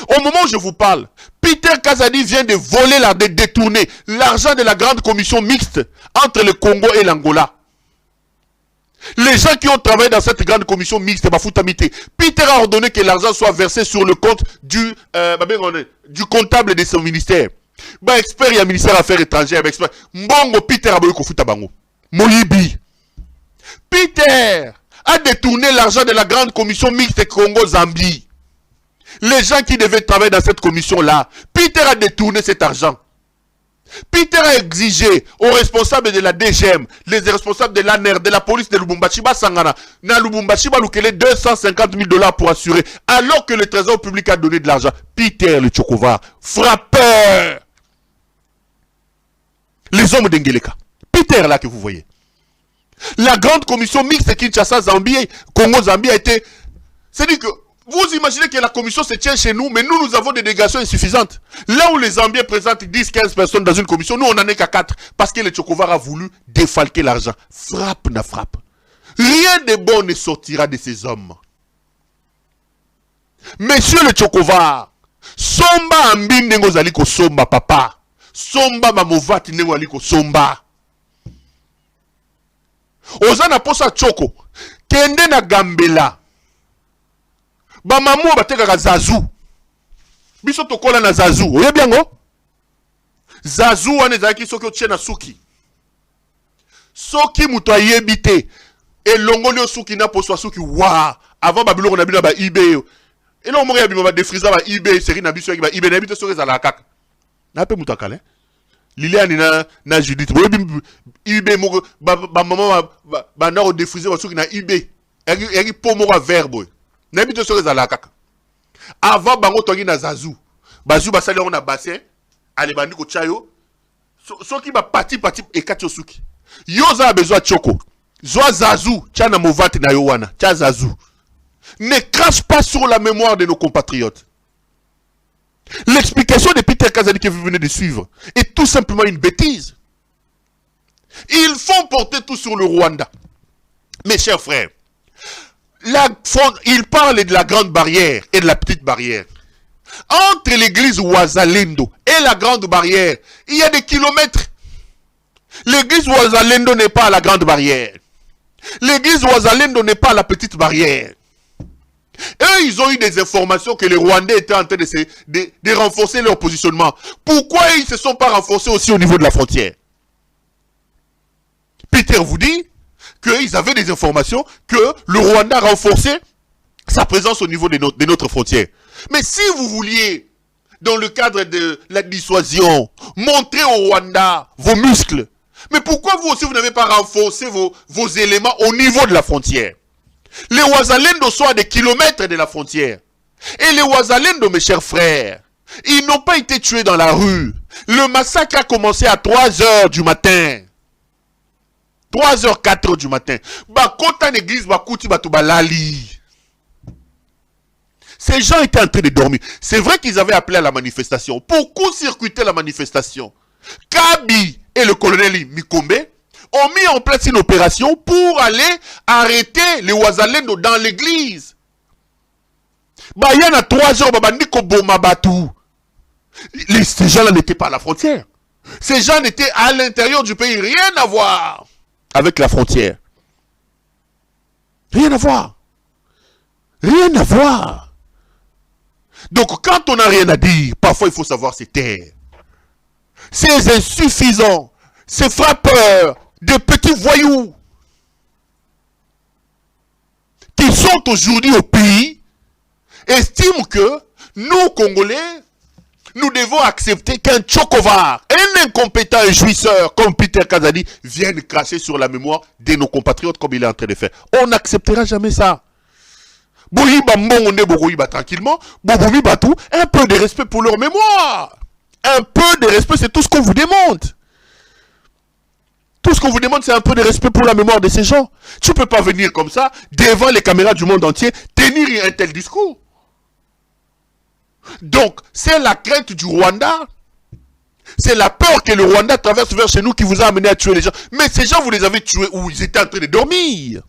Au moment où je vous parle, Peter Kazadi vient de voler, de détourner l'argent de la grande commission mixte entre le Congo et l'Angola. Les gens qui ont travaillé dans cette grande commission mixte, Bafoutamité, Peter a ordonné que l'argent soit versé sur le compte du comptable de son ministère. Expert, il y a ministère des Affaires étrangères, expert. Mbongo, Peter a Kofuta Bango. Moyibi. Peter a détourné l'argent de la grande commission mixte Congo-Zambie. Les gens qui devaient travailler dans cette commission-là, Peter a détourné cet argent. Peter a exigé aux responsables de la DGM, les responsables de l'ANER, de la police de Lubumbashi, Sangana, na Lubumbashi, Lukele 250 000 $ pour assurer, alors que le trésor public a donné de l'argent. Peter le Tchokovar, frappeur. Les hommes d'Engeleka. Peter là que vous voyez. La grande commission mixte Kinshasa-Zambie, Congo-Zambie a été... C'est-à-dire que vous imaginez que la commission se tient chez nous, mais nous avons des délégations insuffisantes. Là où les Zambiens présentent 10-15 personnes dans une commission, nous on n'en est qu'à 4. Parce que le Tchokovar a voulu défalquer l'argent. Frappe na frappe. Rien de bon ne sortira de ces hommes. Monsieur le Tchokovar, somba ambi nengo zaliko somba papa. Somba mamovati nengo zaliko somba. Ozana posa Tchoko. Kende na Gambela. Ba mamu batekaka Zazu. Biso tokola na Zazu. Oye biango? Zazu wane zaki soki otie na suki. Soki muto ayebite. E longoli o suki na poswa suki. Wa. Avant babiloko na bino ba eBay. Et là on m'a dit ba défrisa ba eBay série na biso ba eBay na bito soki za la kaka. Na pe muto akale. Liliane na Judith. eBay mo ba maman ba na o défriser ba suki na eBay. Eri po mo verbe. N'habite sur les alakaka. Avant bango tongi na Zazu. Bazu basali on a bassin. Ale bandi ko chayo. So qui ba pati et katiosuki. Yoza a besoin de Tchoko. Zoa Zazu. Tchana movati na yowana. Tcha Zazu. Ne crache pas sur la mémoire de nos compatriotes. L'explication de Peter Kazadi que vous venez de suivre est tout simplement une bêtise. Ils font porter tout sur le Rwanda. Mes chers frères. Il parle de la grande barrière et de la petite barrière. Entre l'église Ouazalendo et la grande barrière, il y a des kilomètres. L'église Ouazalendo n'est pas à la grande barrière. L'église Ouazalendo n'est pas à la petite barrière. Eux, ils ont eu des informations que les Rwandais étaient en train de renforcer leur positionnement. Pourquoi ils ne se sont pas renforcés aussi au niveau de la frontière? Peter vous dit qu'ils avaient des informations que le Rwanda renforçait sa présence au niveau de notre frontière. Mais si vous vouliez, dans le cadre de la dissuasion, montrer au Rwanda vos muscles, mais pourquoi vous aussi vous n'avez pas renforcé vos éléments au niveau de la frontière? Les Ouazalendo sont à des kilomètres de la frontière. Et les Ouazalendo, mes chers frères, ils n'ont pas été tués dans la rue. Le massacre a commencé à 3h du matin. 3h, 4h du matin. Bakota l'église, bakuti batubalali. Ces gens étaient en train de dormir. C'est vrai qu'ils avaient appelé à la manifestation. Pour court-circuiter la manifestation, Kabi et le colonel Mikombe ont mis en place une opération pour aller arrêter les Ouazalendo dans l'église. Il y a 3h, babandiko bomabatu. Ces gens-là n'étaient pas à la frontière. Ces gens étaient à l'intérieur du pays. Rien à voir avec la frontière. Rien à voir. Rien à voir. Donc, quand on n'a rien à dire, parfois il faut savoir se taire. Ces insuffisants, ces frappeurs, des petits voyous, qui sont aujourd'hui au pays, estiment que nous, Congolais, nous devons accepter qu'un Tchokovar, un incompétent et jouisseur comme Peter Kazadi, vienne cracher sur la mémoire de nos compatriotes comme il est en train de faire. On n'acceptera jamais ça. Tranquillement, un peu de respect pour leur mémoire. Un peu de respect, c'est tout ce qu'on vous demande. Tout ce qu'on vous demande, c'est un peu de respect pour la mémoire de ces gens. Tu ne peux pas venir comme ça, devant les caméras du monde entier, tenir un tel discours. Donc, c'est la crainte du Rwanda. C'est la peur que le Rwanda traverse vers chez nous qui vous a amené à tuer les gens. Mais ces gens, vous les avez tués où ils étaient en train de dormir.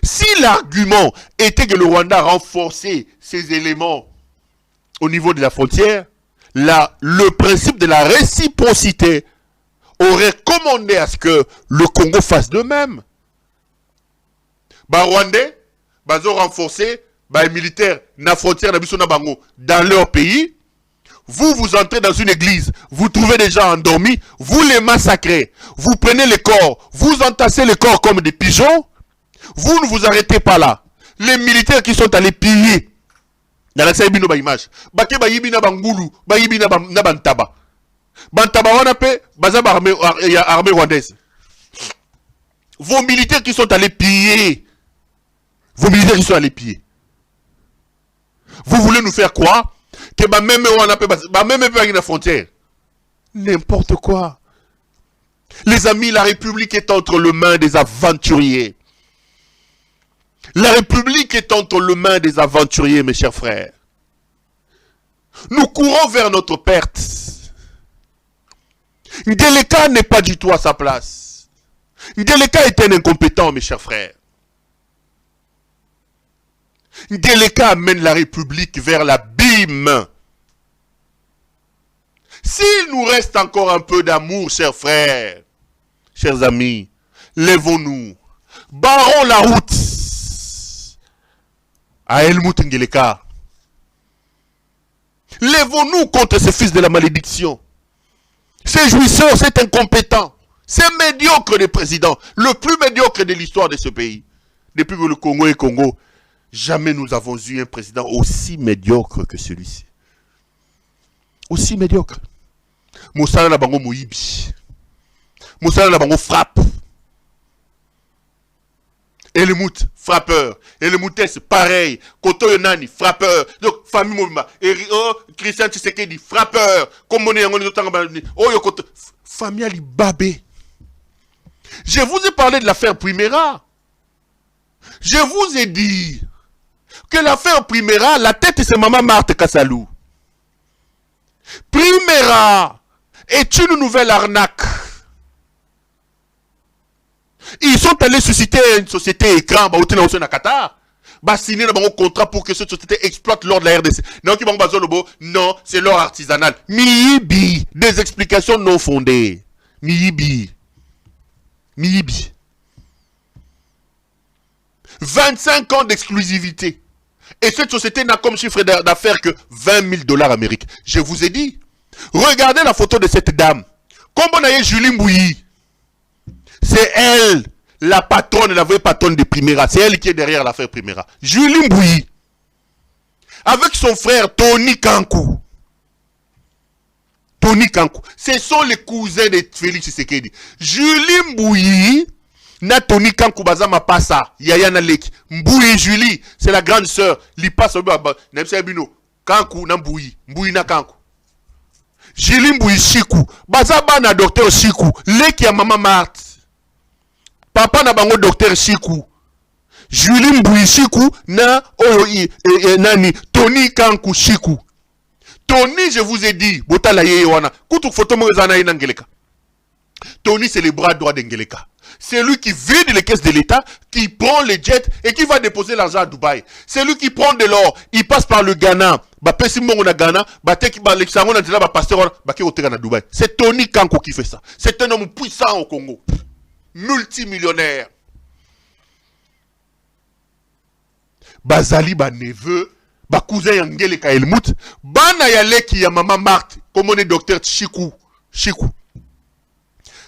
Si l'argument était que le Rwanda renforçait ses éléments au niveau de la frontière, le principe de la réciprocité aurait commandé à ce que le Congo fasse de même. Rwandais, ils ont renforcé les militaires na frontière dans leur pays. Vous entrez dans une église, vous trouvez des gens endormis, vous les massacrez, vous prenez les corps, vous entassez les corps comme des pigeons. Vous ne vous arrêtez pas là. Les militaires qui sont allés piller dans la image, Bantabawana pe, baza ba armée rwandaise. Vos militaires qui sont allés piller. Vos militaires qui sont allés piller. Vous voulez nous faire quoi? Que même on a même la frontière. N'importe quoi. Les amis, la République est entre les mains des aventuriers. La République est entre les mains des aventuriers, mes chers frères. Nous courons vers notre perte. Ndeleka n'est pas du tout à sa place. Ndeleka est un incompétent, mes chers frères. Ndeleka amène la République vers l'abîme. S'il nous reste encore un peu d'amour, chers frères, chers amis, lèvons-nous, barrons la route à Helmut Ndeleka. Lèvons-nous contre ce fils de la malédiction. Ce jouisseur, cet incompétent, ce médiocre des présidents, le plus médiocre de l'histoire de ce pays. Depuis que le Congo est Congo, jamais nous avons eu un président aussi médiocre que celui-ci. Aussi médiocre. Moussala na bango moyibi. Moussala na bango frappe. Helmut, frappeur. Helmutes, pareil. Koto Yonani, frappeur. Donc, famille Mouma. Christian Tshisekedi, frappeur. Comme on est en famille Ali Babé. Je vous ai parlé de l'affaire Primera. Je vous ai dit que l'affaire Primera, la tête c'est Maman Marthe Kassalou. Primera est une nouvelle arnaque. Ils sont allés susciter une société écran, au Qatar. Signer un contrat pour que cette société exploite l'or de la RDC. Non, c'est l'or artisanal. Miyibi, des explications non fondées. Miyibi. 25 ans d'exclusivité. Et cette société n'a comme chiffre d'affaires que 20 000 $ américains. Je vous ai dit. Regardez la photo de cette dame. Comme on a eu Julie Mbouyi. C'est elle, la patronne, la vraie patronne de Primera. C'est elle qui est derrière l'affaire Primera. Julie Mbouyi. Avec son frère Tony Kankou. Ce sont les cousins de Félix Tshisekedi. Julie Mbouyi. Na Tony Kankou bazama passa. Yaya na leki. Mbouyi Julie. C'est la grande sœur. Li passe au baba. Nemse bino. Kankou na Mbouyi. Mbouyi na Kankou. Julie Mbouyi Chikou. Bazaba na docteur Chikou. Leki ya Maman Marthe. Papa na bango docteur Chikou. Julie Mbouyi Chikou na nani Tony Kankou Chikou. Tony, je vous ai dit, botala yeye wana. Kutu photo mwezana ina Ngeleka. Tony, c'est le bras droit d'Ngeleka. C'est lui qui vide les caisses de l'État, qui prend les jets et qui va déposer l'argent à Dubaï. C'est lui qui prend de l'or, il passe par le Ghana. C'est Tony Kankou qui fait ça. C'est un homme puissant au Congo. Multimillionnaire. Bazali, neveu, cousin Yangeleka Helmut, bana yaleki ya Maman Marthe, comme on est docteur Chikou.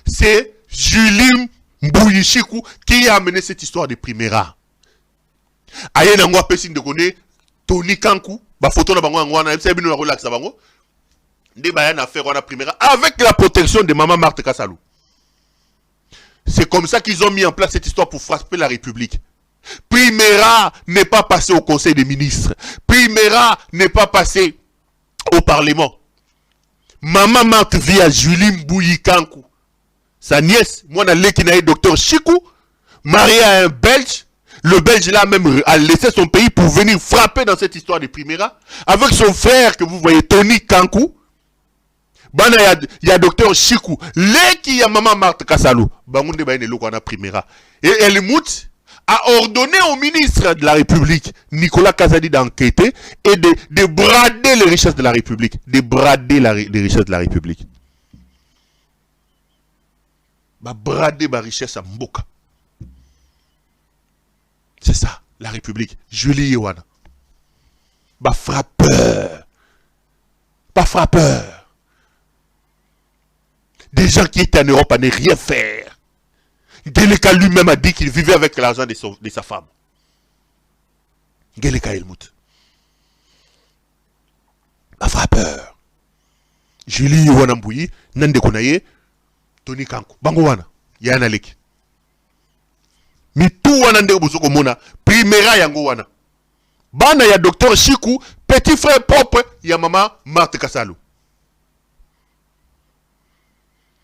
C'est Julie Mbouyi Chikou qui a amené cette histoire de Primera. Aye nangwa pesing de kone Tony Kankou, photo na bango ngwana, c'est bino relax bango. Nde ba na faire wana Primera avec la protection de Maman Marthe Kassalou. C'est comme ça qu'ils ont mis en place cette histoire pour frapper la République. Primera n'est pas passé au Conseil des ministres. Primera n'est pas passé au Parlement. Maman Marthe vit à Julie Mbouyi Kankou. Sa nièce, moi, le docteur Chikou, marié à un Belge. Le Belge là même a laissé son pays pour venir frapper dans cette histoire de Primera. Avec son frère que vous voyez, Tony Kankou. Il y a docteur Chikou. Il y a Maman Marthe Kassalou. Et Helmut a ordonné au ministre de la République, Nicolas Kazadi, d'enquêter et de brader les richesses de la République. De brader les richesses de la République. Brader ma richesse à Mboka. C'est ça, la République. Julie Yewana. Frappeur. Pas frappeur. Des gens qui étaient en Europe à ne rien faire. Ngeleka lui-même a dit qu'il vivait avec l'argent de sa femme. Ngeleka Helmut. Pas frappeur. Julie Wanambouyi, Nande Konaye, Tony Kanko. Bango wana. Yana leki. Mi tout wana nde bozoko mona. Primera yango wana. Bana ya docteur Chikou, petit frère propre, ya maman Marthe Kassalou.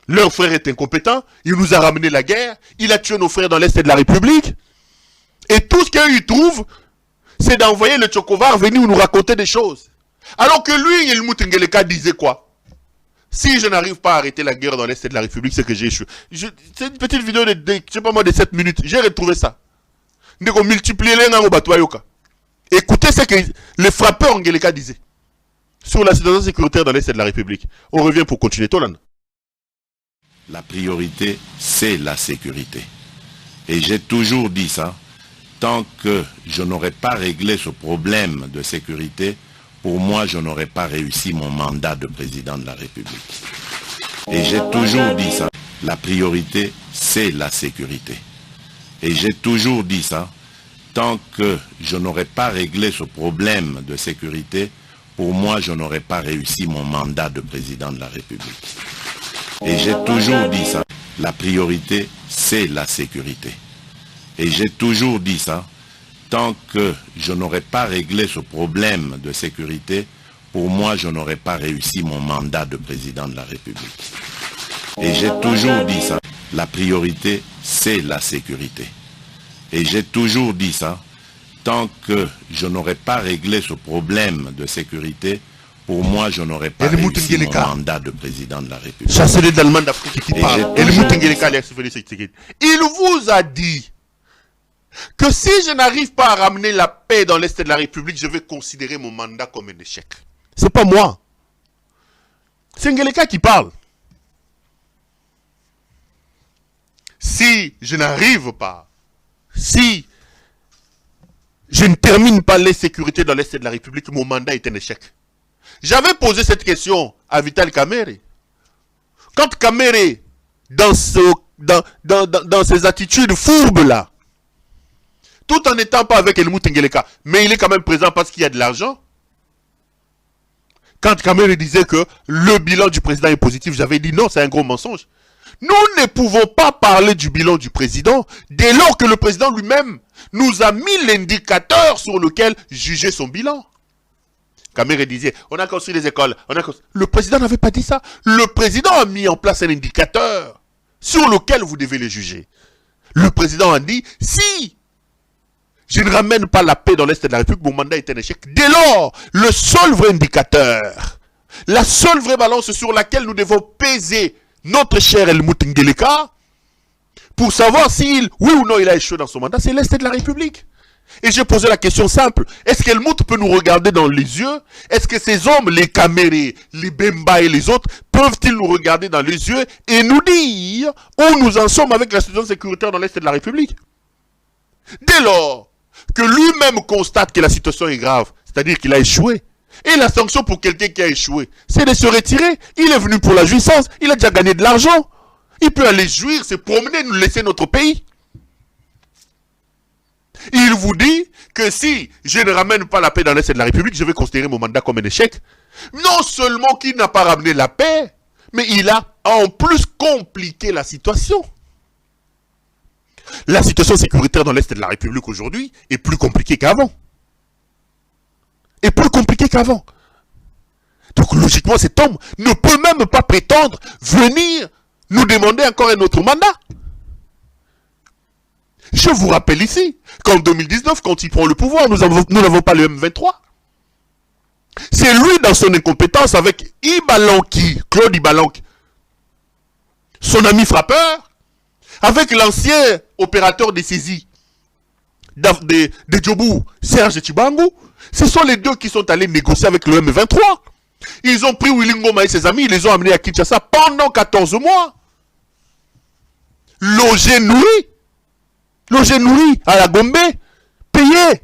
Leur frère est incompétent, il nous a ramené la guerre, il a tué nos frères dans l'Est de la République. Et tout ce qu'il trouve, c'est d'envoyer le Tchokovar venir nous raconter des choses. Alors que lui, il Moutengeleka disait quoi? Si je n'arrive pas à arrêter la guerre dans l'Est de la République, c'est que j'ai échoué. C'est une petite vidéo de, je sais pas moi, de 7 minutes. J'ai retrouvé ça. On multiplie les gens au Batoyoka. Écoutez ce que le frappeur Ngeleka disait sur la situation sécuritaire dans l'Est de la République. On revient pour continuer. Tolan. La priorité, c'est la sécurité. Et j'ai toujours dit ça, tant que je n'aurai pas réglé ce problème de sécurité, pour moi, je n'aurai pas réussi mon mandat de président de la République. Et j'ai toujours dit ça, la priorité, c'est la sécurité. Et j'ai toujours dit ça, tant que je n'aurai pas réglé ce problème de sécurité, pour moi, je n'aurai pas réussi mon mandat de président de la République. Et j'ai toujours dit ça, la priorité, c'est la sécurité. Et j'ai toujours dit ça, tant que je n'aurai pas réglé ce problème de sécurité, pour moi, je n'aurai pas réussi mon mandat de président de la République. Et j'ai toujours dit ça, la priorité, c'est la sécurité. Et j'ai toujours dit ça, tant que je n'aurai pas réglé ce problème de sécurité, pour moi, je n'aurais pas réussi mon mandat de président de la République. Chancelier d'Allemagne d'Afrique qui parle. Il vous a dit que si je n'arrive pas à ramener la paix dans l'Est de la République, je vais considérer mon mandat comme un échec. C'est pas moi. C'est Ngeleka qui parle. Si je n'arrive pas, si je ne termine pas les sécurités dans l'Est de la République, mon mandat est un échec. J'avais posé cette question à Vital Kamerhe. Quand Kamerhe, dans ses attitudes fourbes-là, tout en n'étant pas avec Helmut Ngeleka, mais il est quand même présent parce qu'il y a de l'argent. Quand Kamerhe disait que le bilan du président est positif, j'avais dit non, c'est un gros mensonge. Nous ne pouvons pas parler du bilan du président dès lors que le président lui-même nous a mis l'indicateur sur lequel juger son bilan. Kamerhe disait, on a construit les écoles. Le président n'avait pas dit ça. Le président a mis en place un indicateur sur lequel vous devez les juger. Le président a dit, si je ne ramène pas la paix dans l'Est de la République, mon mandat est un échec. Dès lors, le seul vrai indicateur, la seule vraie balance sur laquelle nous devons peser notre cher Helmut Ngeleka pour savoir s'il, oui ou non, il a échoué dans son mandat, c'est l'Est de la République. Et j'ai posé la question simple. Est-ce qu'Helmut peut nous regarder dans les yeux? Est-ce que ces hommes, les Kamerhe, les Bemba et les autres, peuvent-ils nous regarder dans les yeux et nous dire où nous en sommes avec la situation sécuritaire dans l'Est de la République? Dès lors que lui-même constate que la situation est grave, c'est-à-dire qu'il a échoué, et la sanction pour quelqu'un qui a échoué, c'est de se retirer. Il est venu pour la jouissance, il a déjà gagné de l'argent. Il peut aller jouir, se promener, nous laisser notre pays. Il vous dit que si je ne ramène pas la paix dans l'Est de la République, je vais considérer mon mandat comme un échec. Non seulement qu'il n'a pas ramené la paix, mais il a en plus compliqué la situation. La situation sécuritaire dans l'Est de la République aujourd'hui est plus compliquée qu'avant. Est plus compliquée qu'avant. Donc logiquement, cet homme ne peut même pas prétendre venir nous demander encore un autre mandat. Je vous rappelle ici qu'en 2019, quand il prend le pouvoir, nous n'avons pas le M23. C'est lui, dans son incompétence, avec Ibalanki, Claude Ibalanki, son ami frappeur, avec l'ancien opérateur des saisies de Djobou, Serge Tchibangu, ce sont les deux qui sont allés négocier avec le M23. Ils ont pris Willy Ngoma et ses amis, ils les ont amenés à Kinshasa pendant 14 mois. Logés, nourris à la Gombe, payés.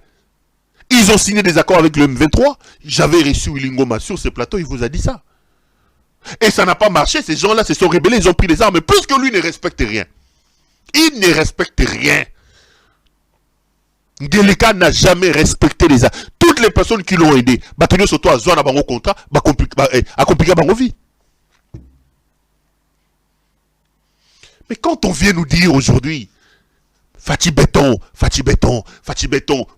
Ils ont signé des accords avec le M23. J'avais reçu Willy Ngoma sur ce plateau, il vous a dit ça. Et ça n'a pas marché, ces gens-là se sont rebellés, ils ont pris les armes, puisque lui ne respecte rien. Il ne respecte rien. Ngeleka n'a jamais respecté les armes. Toutes les personnes qui l'ont aidé, Batonio Soto a zone à bango contrat, a compliqué bango vie. Mais quand on vient nous dire aujourd'hui, Fati béton,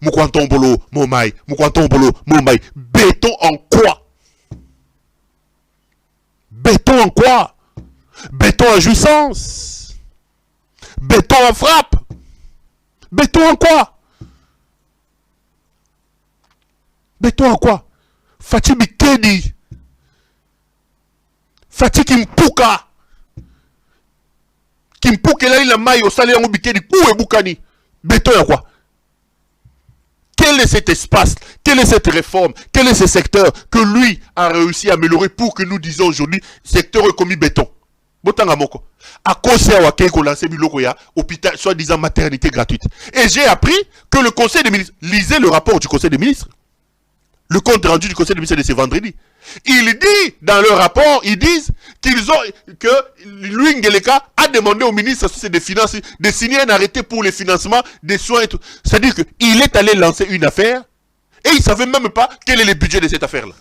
Moukwantombolo, Momai, béton en quoi? Béton en quoi? Béton en jouissance? Béton en frappe? Béton en quoi? Béton en quoi? Fati Bikedi, Fati Kimpuka. Kimpuka là il a maille au salaire au Bikedi, où est Boukani? Béton en quoi? Quel est cet espace? Quelle est cette réforme? Quel est ce secteur que lui a réussi à améliorer pour que nous disons aujourd'hui secteur commis béton? Botanga moko. À cause de Wakeko lancé biloko ya hôpital soi-disant maternité gratuite. Et j'ai appris que le Conseil des ministres, lisez le rapport du Conseil des ministres. Le compte rendu du Conseil des ministres de ce vendredi. Il dit, dans leur rapport, ils disent que Louis Ngeleka a demandé au ministre des Finances de signer un arrêté pour le financement des soins et tout. C'est-à-dire qu'il est allé lancer une affaire et il ne savait même pas quel est le budget de cette affaire-là.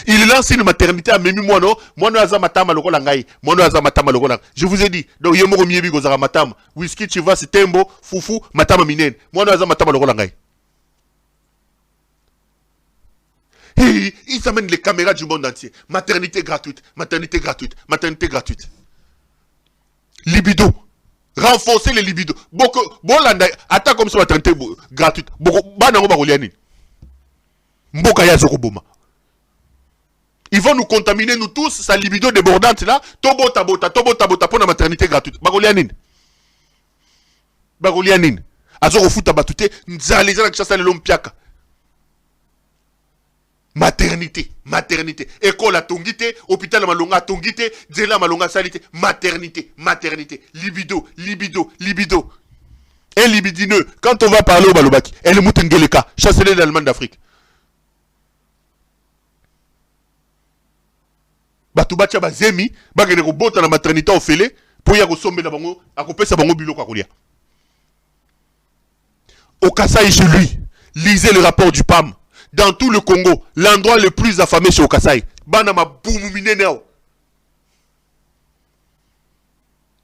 Il lance une maternité à Memi Mono, Mono Azamatama Lokolangai, Mono Azamatama Lokolang. Je vous ai dit, donc Yomoro Miebi Gozara Matama, Whisky Chivas, Tembo, Foufou, Matama Minen, Mono Azamatama Lokolangai. Et ils amènent les caméras du monde entier. Maternité gratuite, maternité gratuite, maternité gratuite. Libido. Renforcer les libido. Bon, attends comme ça, maternité gratuite. Ils vont nous contaminer, nous tous, sa libido débordante là. Tobo tabota pour la maternité gratuite. Bagolianin. Bagolianin. Azoro futa batute. Nzaliza na kishasa lelo mpiaka. Maternité, maternité. École à Tongité, hôpital à Malonga à Tongité, Zela Malonga Salité. Maternité, maternité. Libido, libido, libido. Un libidineux, quand on va parler au Balobaki, elle est Moutengeleka, chancelier de l'Allemagne d'Afrique. Batubacha Bazemi, Bagene Robota la maternité au Félé, pour y avoir la bango, à couper sa bango bilo Kakolia. Au Kasaï chez lui, lisez le rapport du PAM. Dans tout le Congo, l'endroit le plus affamé c'est au Kasaï. Banama boumou mineneo.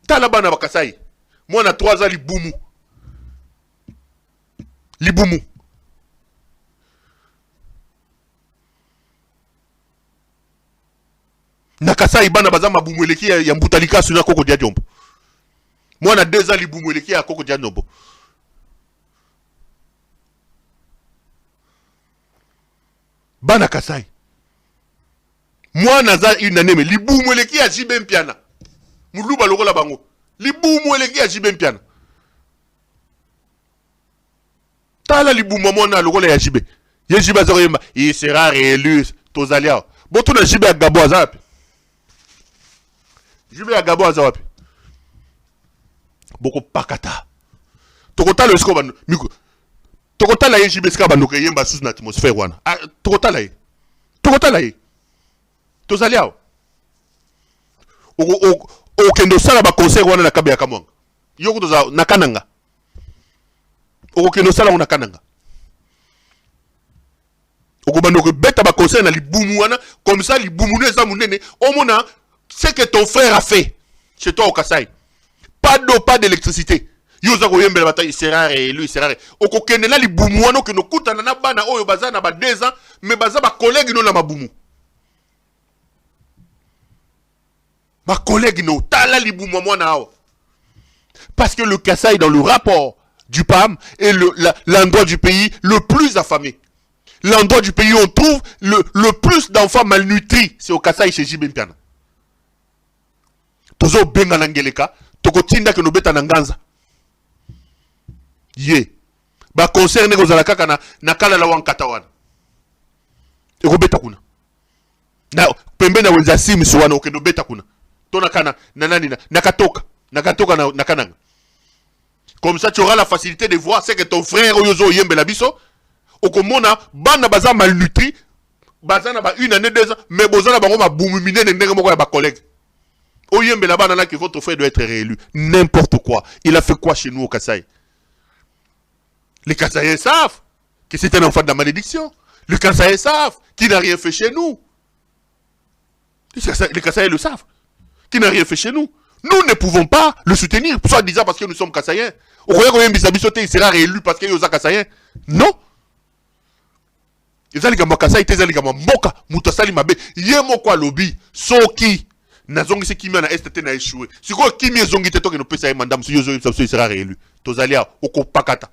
Tala banama Kasaï. Moi on a 3 ans li boumou. Li boumou. Na Kasaï bana bazama boumou eleki ya mbutalika suna koko dia diombo. Moi on a 2 ans li boumou eleki ya koko dia diombo. Bana Kasai. Moi naza une année mais libu mweleki ya jibe mpiana. Muluba loko la bango. Libu mweleki ya jibe mpiana. Tala libu mwamona loko la ya jibe. Ye jibe azoyemba. Il sera réélu tozalia. Boto na jibe ya Gabo azapi. Jibe ya Gabo azapi. Boko pakata. Tokota le skoba miko. Tokotala ye jibeska bandoke yemba sous na atmosphère wana. Tokotala ye. Tokotala ye. Tozaliao. O kendo sala ba conseil wana na kabe ya kamwanga. Yoko toza nakananga. O kendo sala wana kananga. O bandoke beta ba conseil na libumu wana comme ça libumu ne za munene omona ce que ton frère a fait chez toi au Kasaï. Pas d'eau, pas d'électricité. Yoza koyembela bataille sera réélu sera oko kenela li bumu wana ke no kutana na bana oyo baza na ba 2 ans mais baza ba collègue no na mabumu ba collègue no tala li bumu mwana ao parce que le Kasaï dans le rapport du PAM est l'endroit du pays le plus affamé, l'endroit du pays où on trouve le plus d'enfants malnutris, c'est au Kasaï chez Jibe Mpiana. Tozo benga nangeleka toko tinda ke no beta na nganza ye ba concerne ko zala kaka na kala la wankata wana eko beta kuna na pembe na wenza simu suwana okendo beta kuna tona kana na nani na katoka na kananga comme ça tu auras la facilité de voir c'est que ton frère oyozo yembe la biso okomona bana baza malnutri baza na ba 1 année 2 ans mais bozana bango ba bumu minene ndenge moko ya ba collègue oyembe la bana na que votre frère doit être réélu n'importe quoi. Il a fait quoi chez nous au Kasaï? Les Kasaïens savent que c'est un enfant de la malédiction. Les Kasaïens savent qu'il n'a rien fait chez nous. Les Kasaïens le savent qu'il n'a rien fait chez nous. Nous ne pouvons pas le soutenir, soit disant parce que nous sommes Kassaïens. Au croyez que Bisabisote il sera réélu parce qu'il est Kassaïen. Non. Ils allaient à Kassaï, ils allaient à Moka, Moutasali Mabe, Yemoko lobby, Soki, Nazongi se qui m'a esté na échoué. Si quoi qui m'y zongi te toque no pesa madame si yozo il sera réélu. Tozalia, Oko Pakata.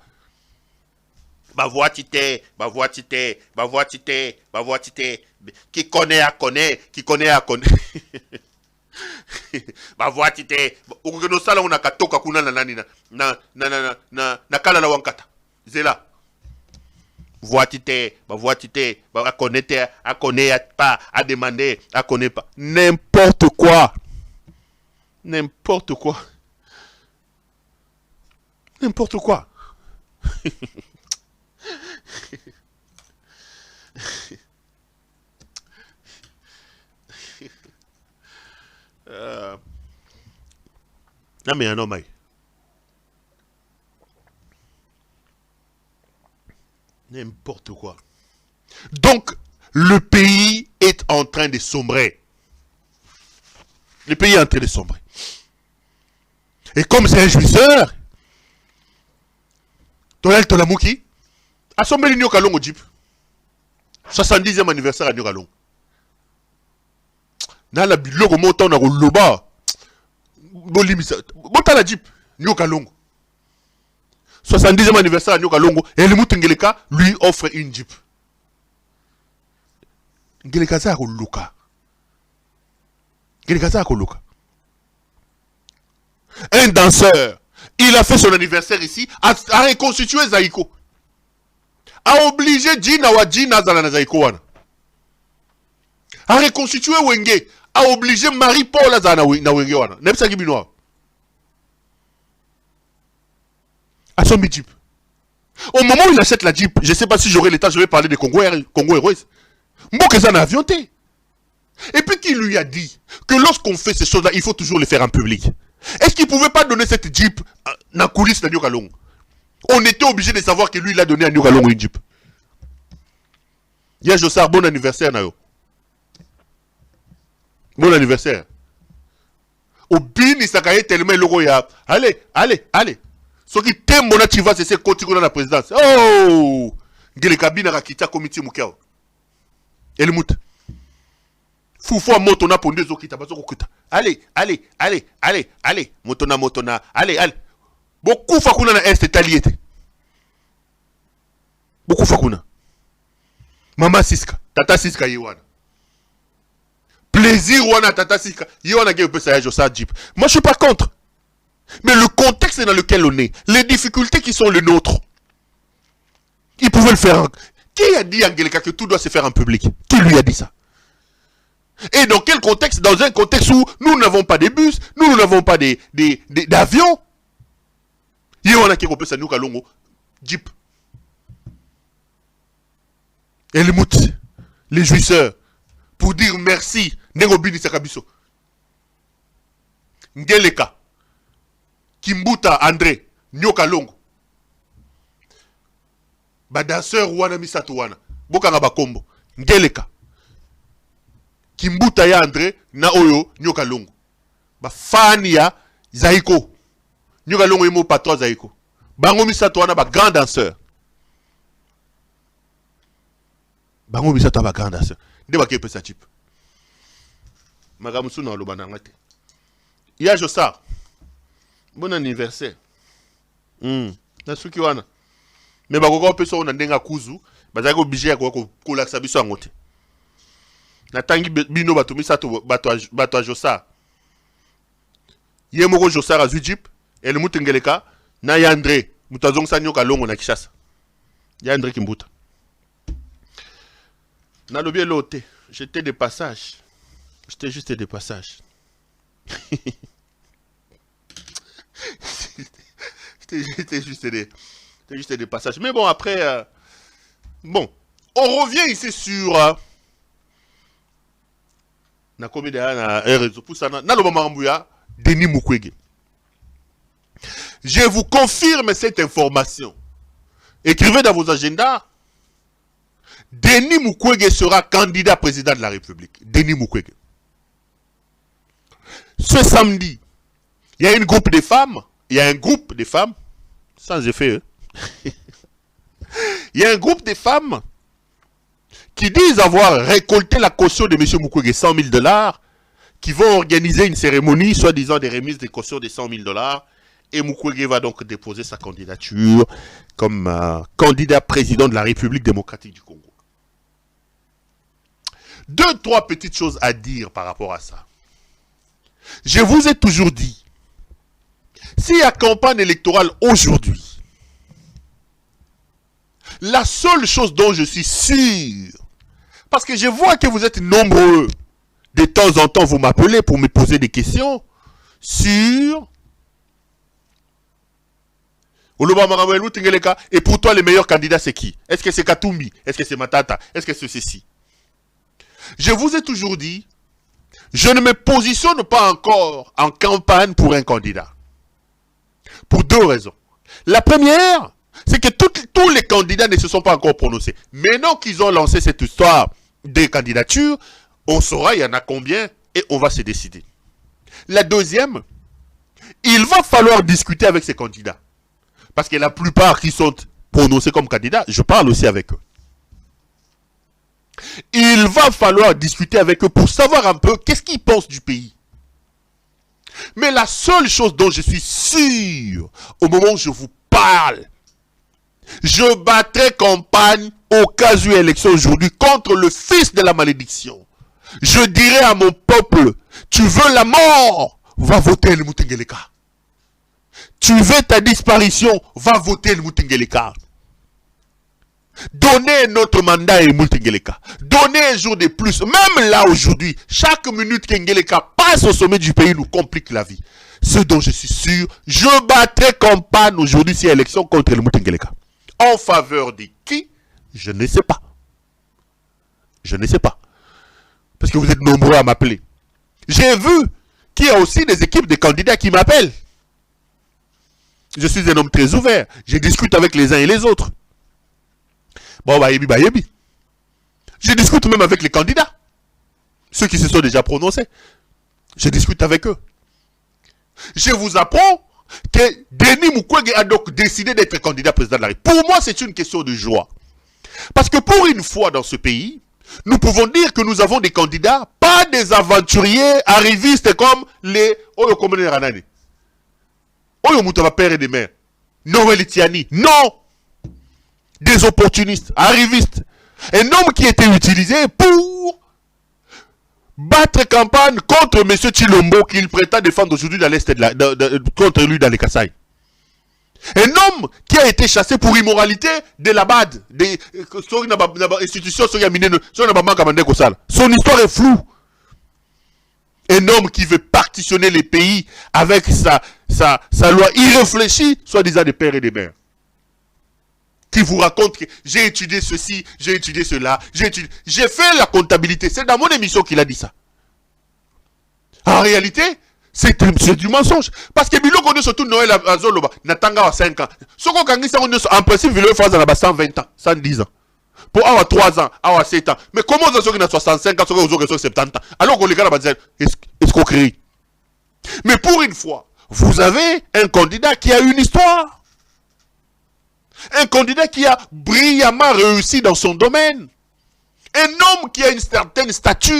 Ma voix tité, ma voix tité, ma voix tité, ma voix tité. Qui connaît à connaît, qui connaît à connaît. Ma voix tité. Oko no sala on a katoka kuna na nani na kala la wankata. Zela. Voix tité, ma voix tité, à connaître pas, à demander, à connaître pas. N'importe quoi. N'importe quoi. N'importe quoi. Non mais un homme. N'importe quoi. Donc, le pays est en train de sombrer. Le pays est en train de sombrer. Et comme c'est un jouisseur, Tonel Tolamouki a sombré l'Union Kalongo Jeep. 70e anniversaire à New Kalongo. Dans la bilogo montant na loba. Bolimisa. Montant la Jeep. New Kalongo. 70e anniversaire à New Kalongo. Et le Moutengeleka lui offre une Jeep. Ngeleka za koluka. Ngeleka za koluka. Un danseur, il a fait son anniversaire ici, a reconstitué Zaïko. A obligé Gina wa Gina Zalana Zaïko wana. A reconstitué Wenge, a obligé Marie-Paul Zana na Wenge wana. Nebisa Gibinoa. A son Jeep. Au moment où il achète la Jeep, je ne sais pas si j'aurai l'état, je vais parler de Congo Airways. Mboke Zana avionnté. Et puis qui lui a dit que lorsqu'on fait ces choses-là, il faut toujours les faire en public. Est-ce qu'il ne pouvait pas donner cette Jeep dans la coulisse de Nyokalong? On était obligé de savoir que lui, il a donné à Nyokalong une Jeep. Hier, Jossard, bon anniversaire, Nayo. Bon anniversaire. Au bin, il s'est tellement logo ya. Allez, allez, allez. Ce qui t'aime, mon tu vas, c'est ce côté dans la présidence. Oh! Gele kabine rakita comité mukao. Et le mout. Foufou motona pour deux okita bazo okuta. Allez, allez, allez, allez, allez, motona, allez, allez. Beaucoup fakuna na est taliete. Beaucoup fakuna. Mama Siska, Tata Siska yiwana. Plaisir wana Tata Siska, yiwana ge pesa ya Josa Jeep. Moi je suis pas contre. Mais le contexte dans lequel on est, les difficultés qui sont les nôtres. Ils pouvaient le faire. Qui a dit à Angelika que tout doit se faire en public? Qui lui a dit ça? Et dans quel contexte? Dans un contexte où nous n'avons pas de bus, nous n'avons pas d'avions. Il y en a qui repèrent ça, nous, Kalongo, Jeep. Et les moutes, les jouisseurs, pour dire merci, Nengobini Sakabiso. Ngeleka, Kimbuta André, Nyokalongo. Badanseur wana misato wana. Bokanga bakombo. Ngeleka. Kimbuta ya André na oyo Nyokalongo. Ba fani ya Zaïko. Nyokalongo yemo patron Zaïko. Bango misato wana ba grand danseur. Bango misato ba grand danseur. Nde ba kepe sa chip. Magamusu na loba na ngate. Ya Josa. Bon anniversaire. Na suki wana. Mais bakoko peso na ndenga kuzu, bazako obligé ya ko kolaksa biso angote. Na tangi bino bato misato bato Josa. Yemoko Josa azui Jeep, el mutengeleka na Yandre, mutazong sa nyoka longo na Kishasa. Yandre Kimbuta. Na lobi lote, j'étais de passage. J'étais juste de passage. J'étais juste des passages. Mais bon, après... bon, on revient ici sur... Denis Mukwege. Je vous confirme cette information. Écrivez dans vos agendas. Denis Mukwege sera candidat président de la République. Denis Mukwege. Ce samedi, Il y a un groupe de femmes, sans effet, il y a un groupe de femmes qui disent avoir récolté la caution de M. Mukwege, $100 000, qui vont organiser une cérémonie, soi-disant des remises de caution de $100 000, et Mukwege va donc déposer sa candidature comme candidat président de la République démocratique du Congo. 2-3 petites choses à dire par rapport à ça. Je vous ai toujours dit, s'il y a campagne électorale aujourd'hui, la seule chose dont je suis sûr, parce que je vois que vous êtes nombreux, de temps en temps vous m'appelez pour me poser des questions sur et pour toi, les meilleurs candidats, c'est qui? Est-ce que c'est Katumbi? Est-ce que c'est Matata? Est-ce que c'est ceci? Je vous ai toujours dit, je ne me positionne pas encore en campagne pour un candidat. Pour 2 raisons. La première, c'est que tous les candidats ne se sont pas encore prononcés. Maintenant qu'ils ont lancé cette histoire des candidatures, on saura il y en a combien et on va se décider. La deuxième, il va falloir discuter avec ces candidats. Parce que la plupart qui sont prononcés comme candidats, je parle aussi avec eux. Il va falloir discuter avec eux pour savoir un peu qu'est-ce qu'ils pensent du pays. Mais la seule chose dont je suis sûr, au moment où je vous parle, je battrai campagne au cas où élection aujourd'hui contre le fils de la malédiction. Je dirai à mon peuple, tu veux la mort, va voter le Mutengeleka. Tu veux ta disparition, va voter le Mutengeleka. Donnez notre mandat à Mutengeleka. Donnez un jour de plus. Même là aujourd'hui, chaque minute qu'Engeleka passe au sommet du pays nous complique la vie. Ce dont je suis sûr, je battrai campagne aujourd'hui si élection contre le Mutengeleka. En faveur de qui? Je ne sais pas. Je ne sais pas. Parce que vous êtes nombreux à m'appeler. J'ai vu qu'il y a aussi des équipes de candidats qui m'appellent. Je suis un homme très ouvert. Je discute avec les uns et les autres. Bon, bah, yebi. Je discute même avec les candidats. Ceux qui se sont déjà prononcés. Je discute avec eux. Je vous apprends que Denis Mukwege a donc décidé d'être candidat président de la République. Pour moi, c'est une question de joie. Parce que pour une fois dans ce pays, nous pouvons dire que nous avons des candidats, pas des aventuriers arrivistes comme les Oyo Komene Ranane. Oyo Moutava père et des mères. Noël Tiani. Non! Des opportunistes, arrivistes. Un homme qui était utilisé pour battre campagne contre M. Chilombo qu'il prétend défendre aujourd'hui dans l'Est contre lui dans les Kasaï. Un homme qui a été chassé pour immoralité de la BAD, des institutions, son histoire est floue. Un homme qui veut partitionner les pays avec sa loi irréfléchie, soi-disant des pères et des mères. Qui vous raconte que j'ai étudié ceci, j'ai étudié cela, j'ai fait la comptabilité. C'est dans mon émission qu'il a dit ça. En réalité, c'est du mensonge. Parce que Bilo connaît surtout Noël à Zoloba, Natanga à 5 ans. En principe, il faut faire 120 ans, 110 ans. Pour avoir 3 ans, avoir 7 ans. Mais comment ça se fait 65 ans, 70 ans? Alors qu'on les gars là, escroquerie. Mais pour une fois, vous avez un candidat qui a une histoire. Un candidat qui a brillamment réussi dans son domaine. Un homme qui a une certaine stature.